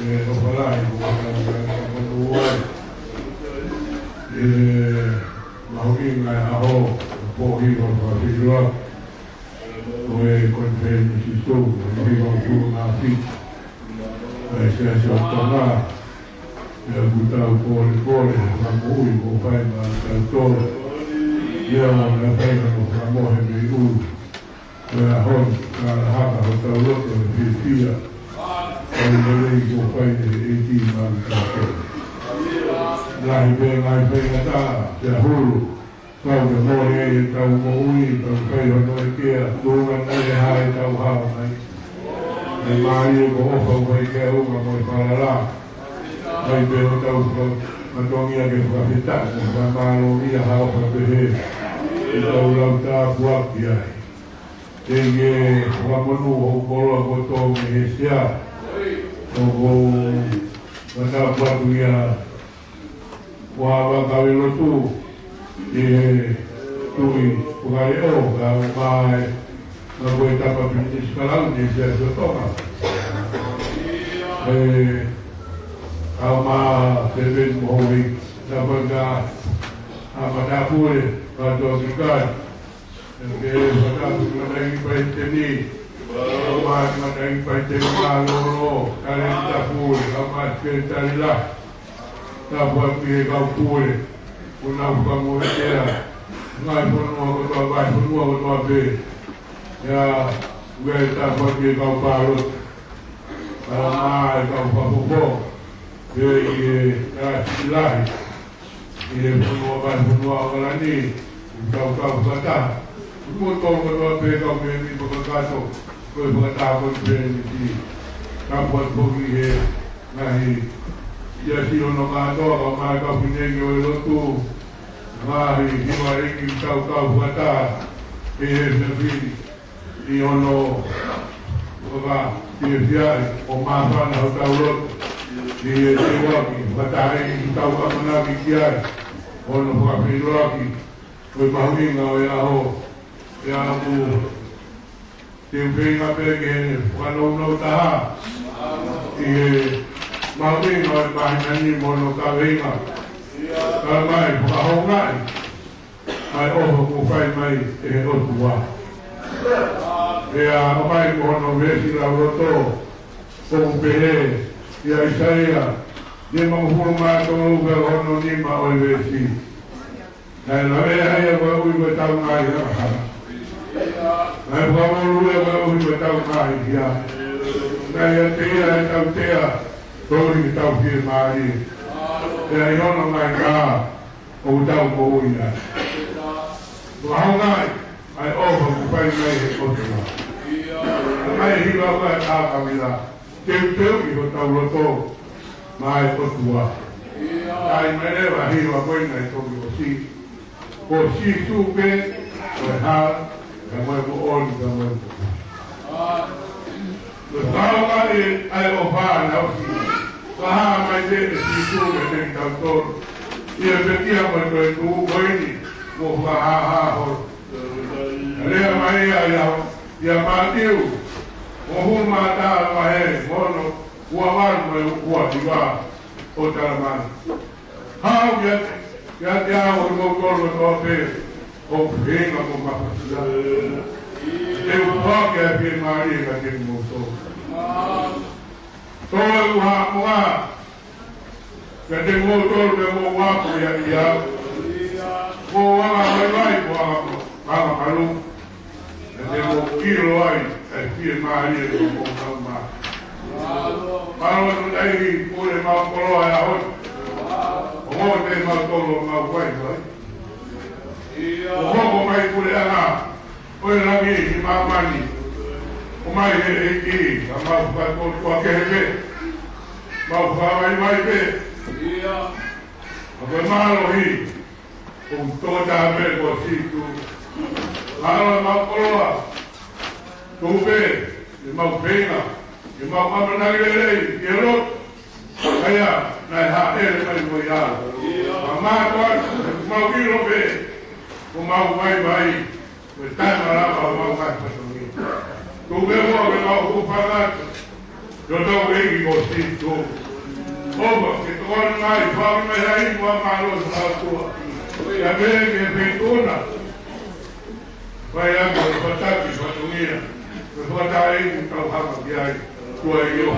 Kepala ibu bapa mau ingat aho pohi bapa hidro, kue konferensi itu, kue bapa nafi, saya contohnya, ya kita boleh kamu ibu bapa kantor, ya mana kamu hemi ul, ahon kalau hotel hotel via. Kalau ibu bapa ini makan lai pe kata jahulu kau demore kau moi kau kai ono kia dungan ai hai kau hau mai mai ko ho mai ke o mai parala mai pe kau matongia ke kapita ko malo ia hau pa pe kau lauta buat dia tenge wa monu ho polo ko to me sia ko mana buat dia wah kawin tu tui pukai kau mai ngoi tapa bisnis kalau ni saya contoh kau mah sebelum mohon dapat apa dapur kau ikan pada mengenai penteni mengenai penteni malu kalian dapur kau masih carilah dapat pergi kau pulih, punah kamu dia, ngai punua ketua be, ya, gue dapat pergi kau balut, mai kau papupo, ya silah, ini punua kelani, kau kata, punua ketua be kau beri berkata, kau berkata pun beri, dapat pergi ngai. Jadi orang kata, orang kata punya orang tu, mari kita kau kata, nabi, di ono, apa, dia orang mana tahu di lagi, kata ini tahu apa nabi dia, ono apa lagi, kau mahu ingau ya aku, timpeng apa lagi, kalau tahu, mami noi bahani mono kawenga kamai bahongai ai o fai mai o tua ya mai mono vesi la roto con pere ya isaia de manhurma to ga ono ni ma o vesi ai la ve ai ko u ko tau mai ha ai ko mo lu ko u ko tau mai ya ai te ai tau te kau ni tahu dia mari, ya yang orang kah, kau tahu kau ini. Kau ngai, ai oh bukan ngai kau tu. Ngai hidup apa kami lah, teu itu tahu loto, mai kau tua. Ai mana bah hidup apa ngai kau si suke, hal, kamu on kamu. Kau ngai ai ohan awsi. Wah, macam itu macam kantor. Ia berkia macam itu, begini. Wah, ada macam yang mati. Mohon mata mahir, mohon kuaman kuat juga. Otaman. How ya motor motor hing aku maksudnya. Dia buat ya mari kat motor. Tol wa kade motor ke mo wa ya mo wa mai wa kalu kade mo kilo ai fi mari ko ma kalau dai pure ma polo ya ho mo te ma tolo ma wa mo mai pure ana o la mi ma mani o mai e ama fa ko kebe mau fa mai be apa malo hi untuk dah berkositu kalau mau keluar tuve mau pena mau apa lagi kerot saya naik hadir mai boya mama tuan mau kilo be mau mai betul malah mau mai pasang Tuvemos que no ocupar yo no veo que tú. Opa, que tu alma y forma ahí no malo esa tua. Ya ven que pintura. Vaya que pataki patumira. Pues va a estar ahí un trabajo que hay. Tú ahí yo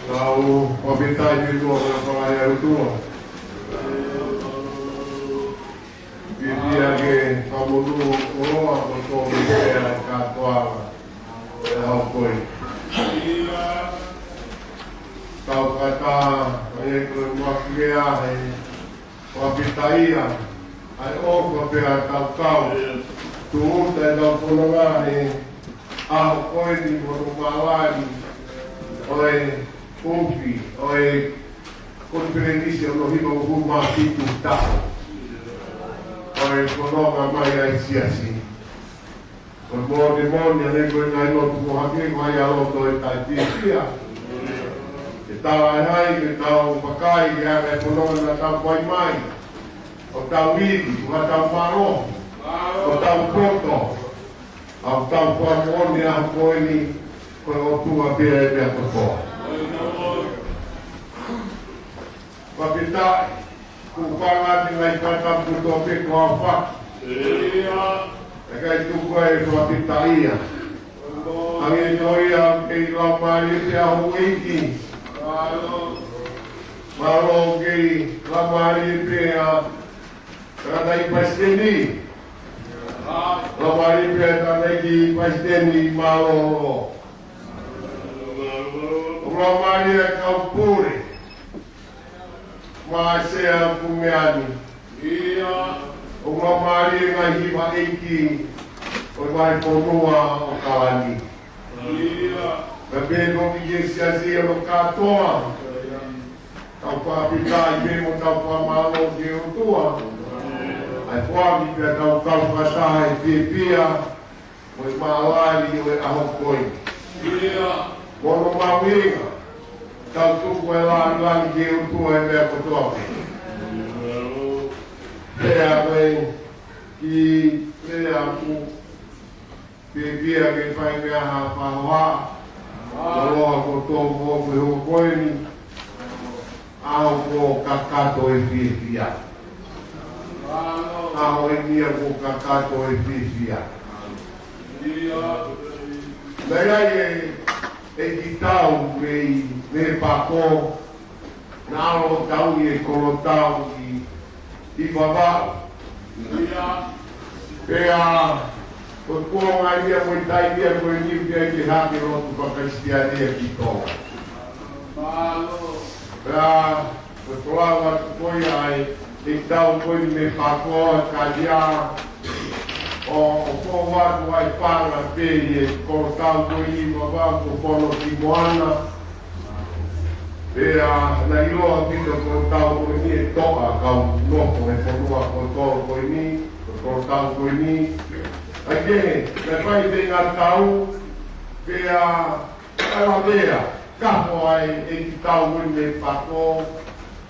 Kau pabitai dito ng pangayaro ito. Bibiage kamulu o ako ito bibigyan katwa. Kaya ko'y. Kau kata ay ko'y makikaya ay pabitaian. Ay o kapira kau. Tuon tayo daw po nga ay ako ko'y di mo lumawali. Oy Kumpi, oy conferentisya no hibang humasitu tao. Oy kono nga may ay siyasi. Oy mo demonya nego nga ino tumuhagi ko ay alo to itatisiya. Itaw ay itaw pakai kaya kay kono na tao ko'y may. O tao wili, o tao maro, o tao proto. O tao kuamon niya ko'y ni ko'y o tuwa bire ko po. Pabitai, kupang ating ay patang putopi ko ang pak. Kaya ito ko ay pabitai. Ang ino'y ang kailamari siya huwiki. Marong kay lamari siya kanay pasteni. Lamari siya kanay pasteni marong. Lamari siya kaupuri. Masaya pumiani. Umamari nga hiba iki. Umay ponua o kalani. Nabego bigyan siya ng katoa. Kau pabitai mo kau pamalo diyo tua. Ay puami ka kau katahay pipia. Mo'y maalali mo'y ahokoy. Mono mawinga. Kau tukoy lang diyo tua ay meron tua. Kaya ko'y kaya ko pipia kay pahinga hapawa. Kalau aku tombol berhubung ini, aku kakak toy via. Aku ini aku kakak toy via. Mereka yang tahu me pako, nalo tahu ye kalau tahu di bawah. Kaya Kung ay dia mo tayo dia ko hindi dia dihabi ro tu Kristian dia kita. Kaya betul ko ay ikaw ko ni pako kaya o forward vai para pele cortar o imo banco polo timoana. Na ilo aquilo cortar o ni toa kau no ko e ko ni cortar o ni. Again, depois de Natal, que a ela carro aí edital o me pagou,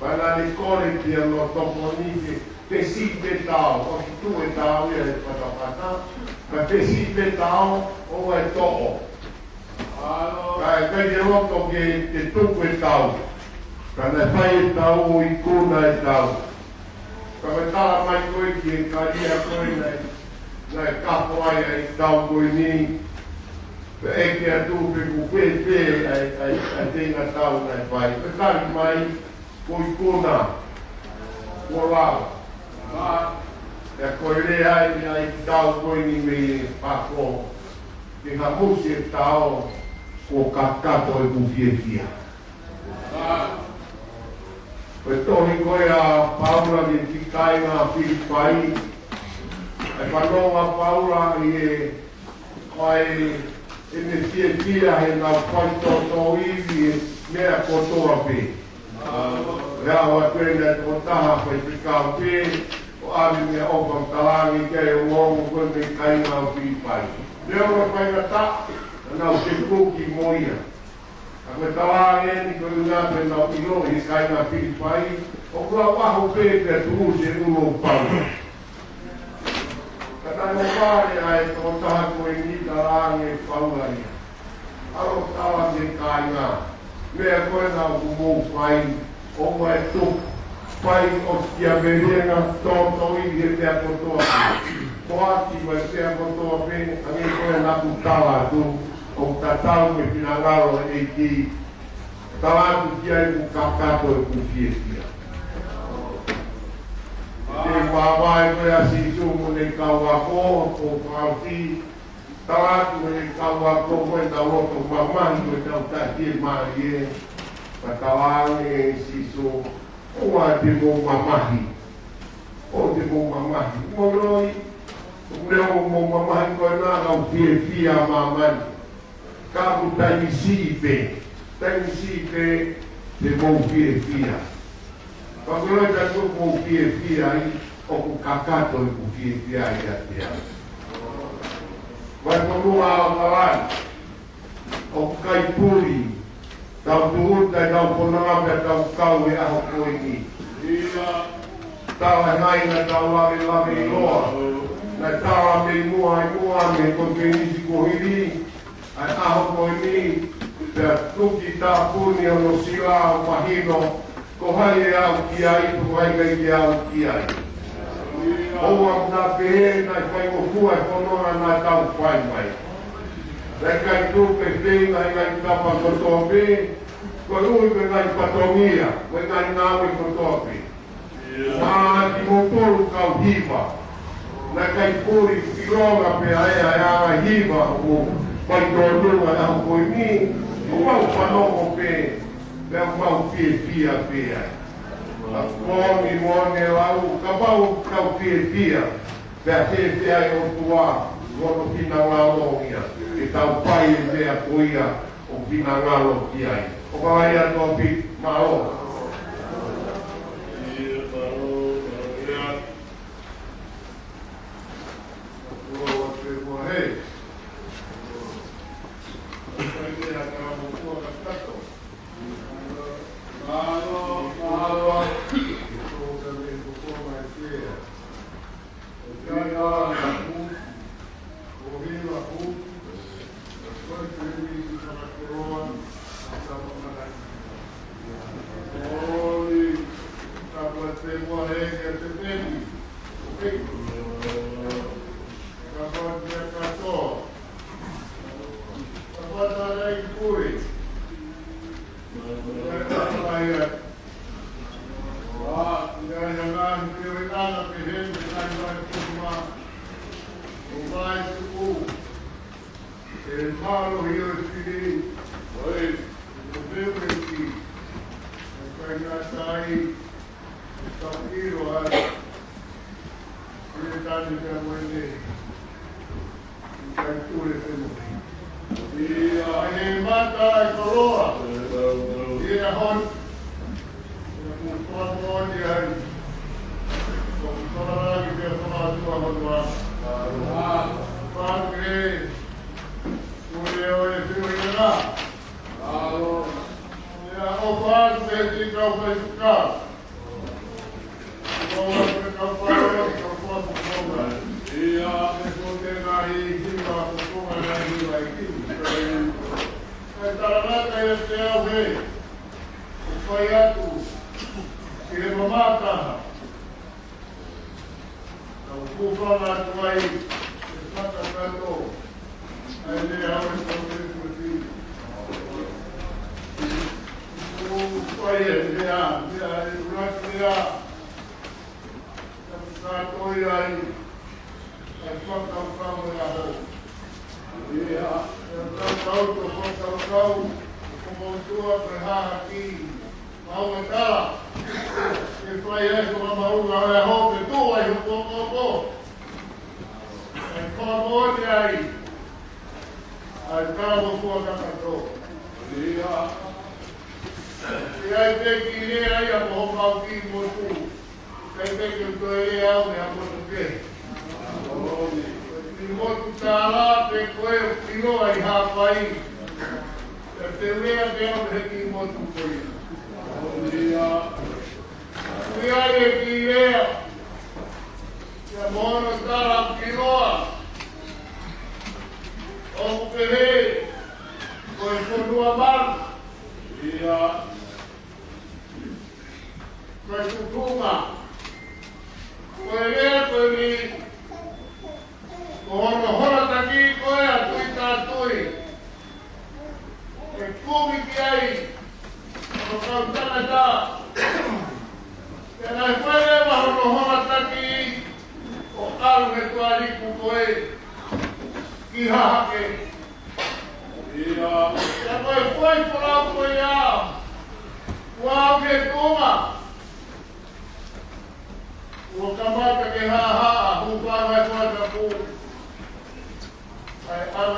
para a escola que eu não estou comigo, tecido tal, ou tu é tal, e é para mas tecido tal, ou é todo. Aí eu não que tu é tal, para fazer tal, o icona é tal. Para estar mais coisa que caria coisa. Na kapoai ai tau koe ni e ke atu pe ku pepe ai tenga tau nai pai pe tari mai koi kona kola e koe le ai tau koe ni me pako ke ha musi tau ko kakato e ku fia pe tohi koe a Paula ni tikai ngā Filipai e whanonga Paula i e me tia he ngā whaito tō iwi mea kotoa pe. Rea wa kwena tō taha whai pikau pe, o ami mea opa mtalangi kei o ngongo koe me kai ngā Filipai. Leo wa whai ngata, nau te kuki moia. A koe talangi ni koe ngā pe nau ilo i kai ngā Filipai, o kua waho pe te tū se ulo Paula. Kata pare ai tō taha koe ni tarangi Paula ia. Aro tawa te kāinga. Mea koe nā kumo pai, o mai tuk, pai o kia merenga, tō i he mea kotoa pe. Toaki mai mea kotoa pe, angi koe nā ku tawa tu, o tatau me pinangaro e ki, Tawa ku kia ku kakato ku kia kia. Te wawai koe a sisu mo ne kawako o kauti. Tawa ku ne kawako koe na roto mamahi koe tau tatie mai e. Ka tawa e sisu o a te mo mamahi. O te mo mamahi. Mo roi. Leo mo mamahi koe na au kia kia mamani. Ka ku tai sipe. Tai sipe te mo kia kia. Paguloi ka tu mo kia kia ai. O ku kakato i ku kia kia ai a tia. Vai konua a mawani. O ku kai puri. Tau tuuta i tau konanga pe tau kau e aho koe ni. Tau e haina tau lawe i loa. Na tau a me mua me koe ke nisi kohiri. Ai aho koe ni. Pea tuki tā puni o no sila o mahino. Ko hai e au ki ai, ko hai kai ki au ki ai. Oua nā pehe, nai whai o kua e whanonga nā tau whai mai. Rai kai tūpe whei, nai ngai tapa kotope, ko ui pe ngai patongia, ko ngai ngāwe kotope. Nā ki motoru kau hiva. Nai kai puri kironga pe aea e ara hiva o pai tōrunga e au koe ni, o mau whanongo pe, me mau pia pe ai. A komi mone lau, ka mau kau pia, pea te ai o tua, rono pina ngalo ia, e tau pai e mea koia o pina ngalo ki ai. O ka ai ato pi mao. Canada. And I whenever Homataki or Almetuari Kukoe, Kihake. And my point for Alcoya, Wage Kuma. Wakamata Kehaha, who found my father. I am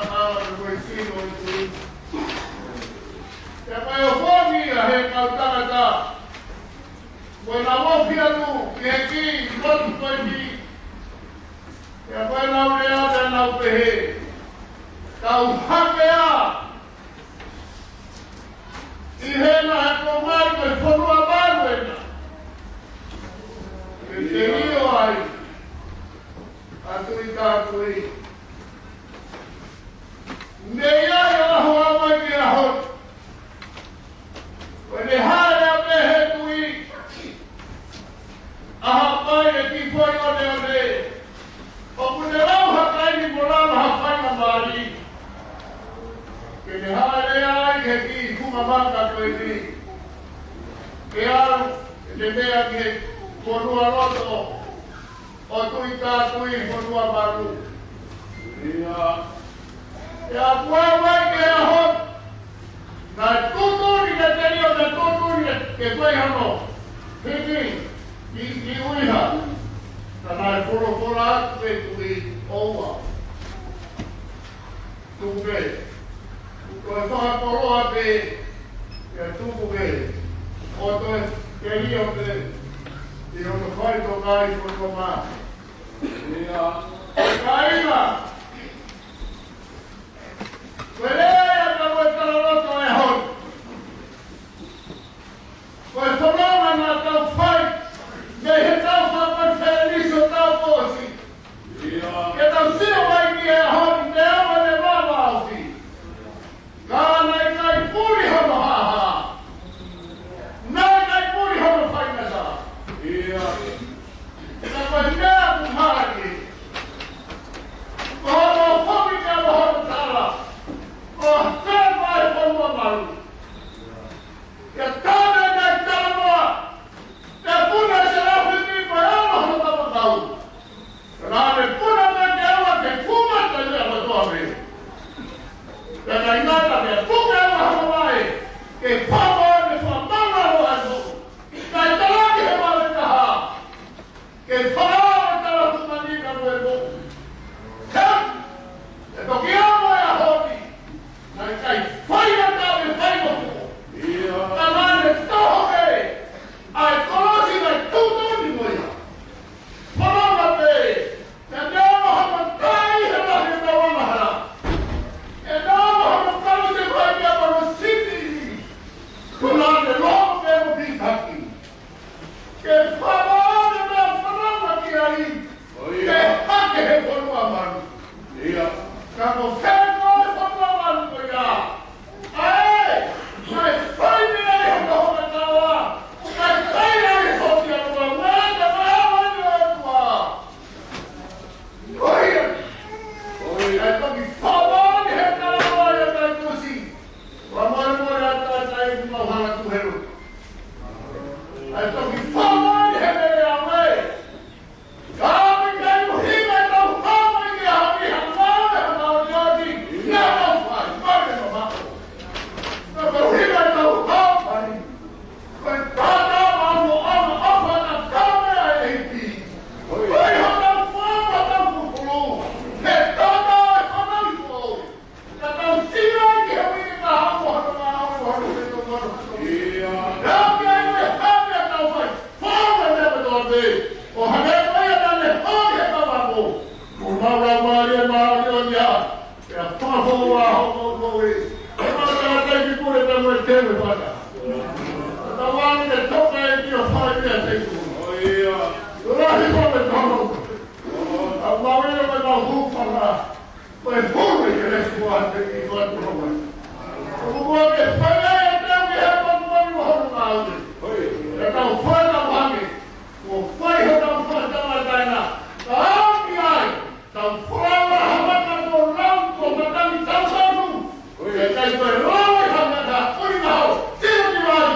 e mai o fōmi a he kautangata. Koe na wofia tu, ki he ki, lotu koe ki. E koe nau rea te nau pehe. Kau hake a. I he na he komai koe whonua manu e na. E te rio ai. Atui tātui. Nei ai a hoa mai ki a hoti. When they had a behe tui, aha pai e ki foi o de. O kune rau hakai ni morama hakai na mari. Ke ne haere ai ke ki kuma maka koe ni. Ke aru, e te mea ki he konua roto. O tui ka tui konua maru. E a kua mai ke a hot. Na tuturi ke terio na tuturi ke koe hano. Hiki, ki uiha. Na nai whorowhora atu e tui oua. Tuke. Koe whakakoroa te ke tukuke. O toe ke hio te. I ono whai to kai koe mā. Kaina. Koe rea ka koe tararoto e hoi. Koe whanama nā tau whai, me he tau whapai wheneniso tau pōsi. Ke tau sio mai ki e hoi, te awa ne mama auti. Kānai kai puri hono haha. Nai kai puri hono whainasa. Ka koe mea kumharaki. Ko hono whoki ka hono tala. O whai mai whanua maru. Ia tāne nei tānoa. Ia puna se rauhi mi pai ala hono tapakau. Rāne puna me te awa ke kuma te lea matoa me. Ia nei ngata mea puke awa hono mai. Ke whamoa me whamana ho anu. Kai talaki he mare taha. Ke whanau e tala tumanina no e mo. Kam! E toki awa e a honi. Nai kai whaia tau e whaino ko. Ka nane toho e. Ai korosi nai tūtoni moia. Whananga pe. E neama hama tai he rahi na wamahara. E neama hama karu te whai kia maro siti. Ko nane loho me mo pitaki. Ke whamaone mea whananga ki ai. Ke hake he whanua manu. Ka ko whenua e whanua manu ko ia. Ai! Mai whai mea e hoka hoka tawa. Mai kai ai hoki anua. Mea mai awa ni o atua. Oia! Ai toki whamaone he tarawa ia kai tusi. Wa moe ata tai ki mauhana tuheru. Ai toki whamaone he mea a mei. Kāmi kai muhima e tau hama i a hami hamaone hamaone oti. Nea tau whai, mare no mako. Nea muhima e tau hama i. Koe tātā mamo ama apa na kāmea e hiti. Koe hana whama tau kukulu. He tātā e whanau i tō. Ka tau tira ki he wini ka hamo hana mā hamo hano he tō mano. Rāmi ai me hame a tau whai. Whama never tō te. O hane mai a tane hoi he kamako. Ko maura maari e maari o nia. E a whaho a hoko koe. E mara a teiki kure te moe tewe whaka. Ta wani te toka e ki o whai mea teiku. Rahi kome tono. A mawina me ma hūwhanga. Koe hūri ke reku a te ki koe proa. O mua ke whaia e teo ki he patumani wa hono mauri. E tau whaina wangi. O whai ho tau whai tawa taina. Ka hauki ai. Tau whaia hamaka tō rau tō matami tau sanu. E kai koe rau e hamaka uri maho. Tino ki wai.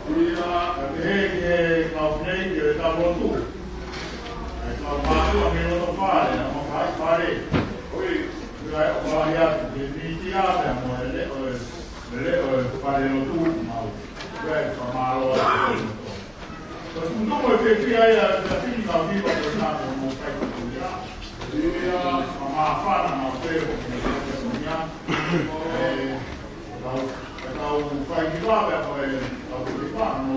Perché Caufnei da molto. Kalau memang fare, non fare. Poi ho sbagliato di iniziare a fare tu, ma questo malo. Non vuoi che sia la fine viva per non fai così. Ma fanno una prego che sogniamo. Kalau fai di là, poi fanno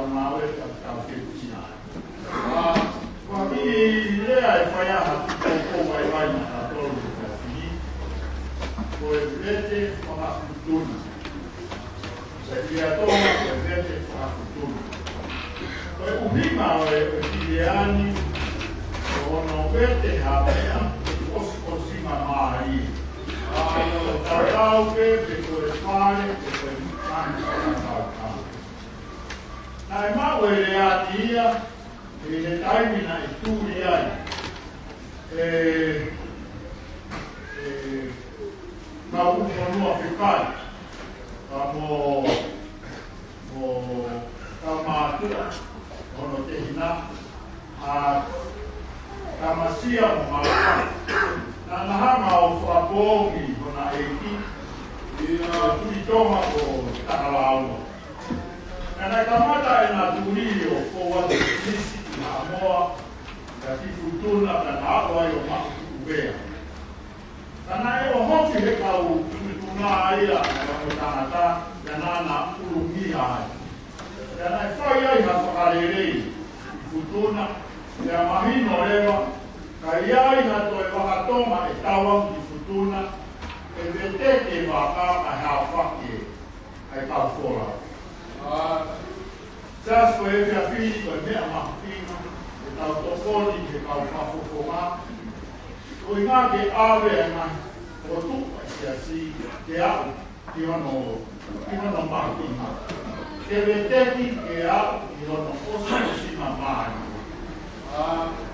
una volta che cucinare. Ma chi lei fa ya un po' vai na todo así pues vete con la fortuna sería todo vete con la fortuna pues prima gli anni sono vete a così mai allora che puoi fare che puoi fare ma vuoi a dia e termina i studi ma un po' africano kama ono tehina kama sia mama na hama o fapongi ona eki tu toma ko takalao na kamata ina tulio ko wa Amoa, dati futuna kana hawa yo makubea. Kana yo hofi he kau tuna ia na tanata yana ulumia hai. Yana faya ina fakarere futuna ya mahino lewa kaya ina to wakatoma etawa futuna evete waka ahafaki ai kafora. Just for every fee, but me ama fino, without authority, without fafofoma. So in our day, ave man, for two, I see, they are, you know, marketing. They were taking care of, you know, also see my mind.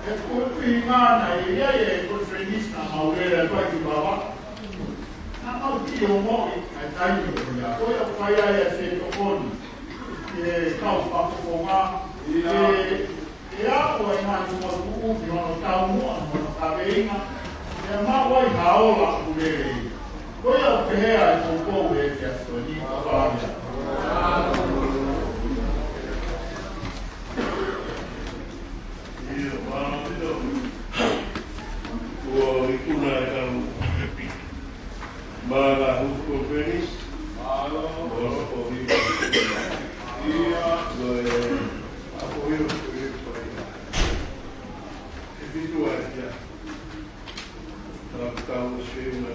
E poi mana e col frenista maurere poi di baba. Ma oddio, mo, ai taglio, poi fai a effetto con kau whakoponga e ako e ngā tumatuu ki hono tau mua hono kaweinga e mawai haola kurere koi au pehea e koukou e te atoni whaamia Ua ikuna e tau Mara huko penis Alo o hiva apoio e vitória tratamos de uma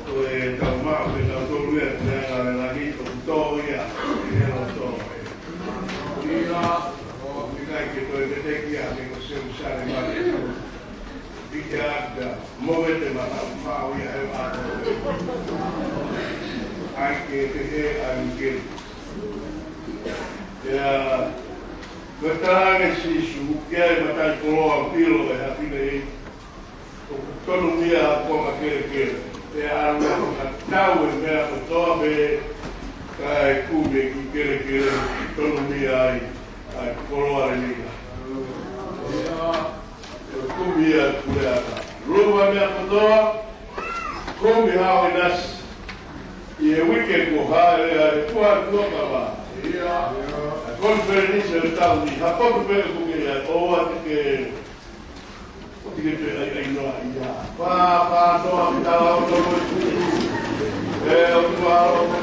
foi calma pela torre na rito toia e não toia o fica que foi de ter a me você usar mais fica movete mas mau e ai que ai ja katanga si sukia matai ko pilo e hapile tonu mia ko makere e alu tau e mea to be kai kube ki kere tonu mia ai koloare ni kubia kula ruwa mea to kombi hawe nas e wike ko hare tua ba conferenza del tavolo di poco per come o che ai no pa no abitava un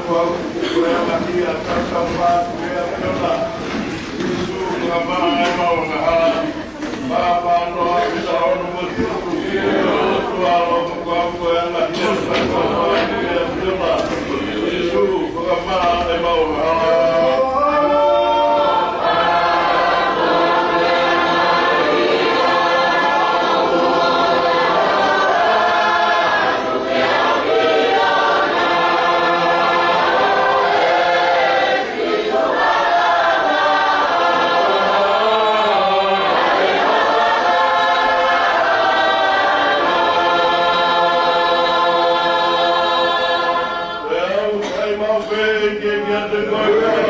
po' la mattina tanta parte su la mano pa no abitava un po' Lord.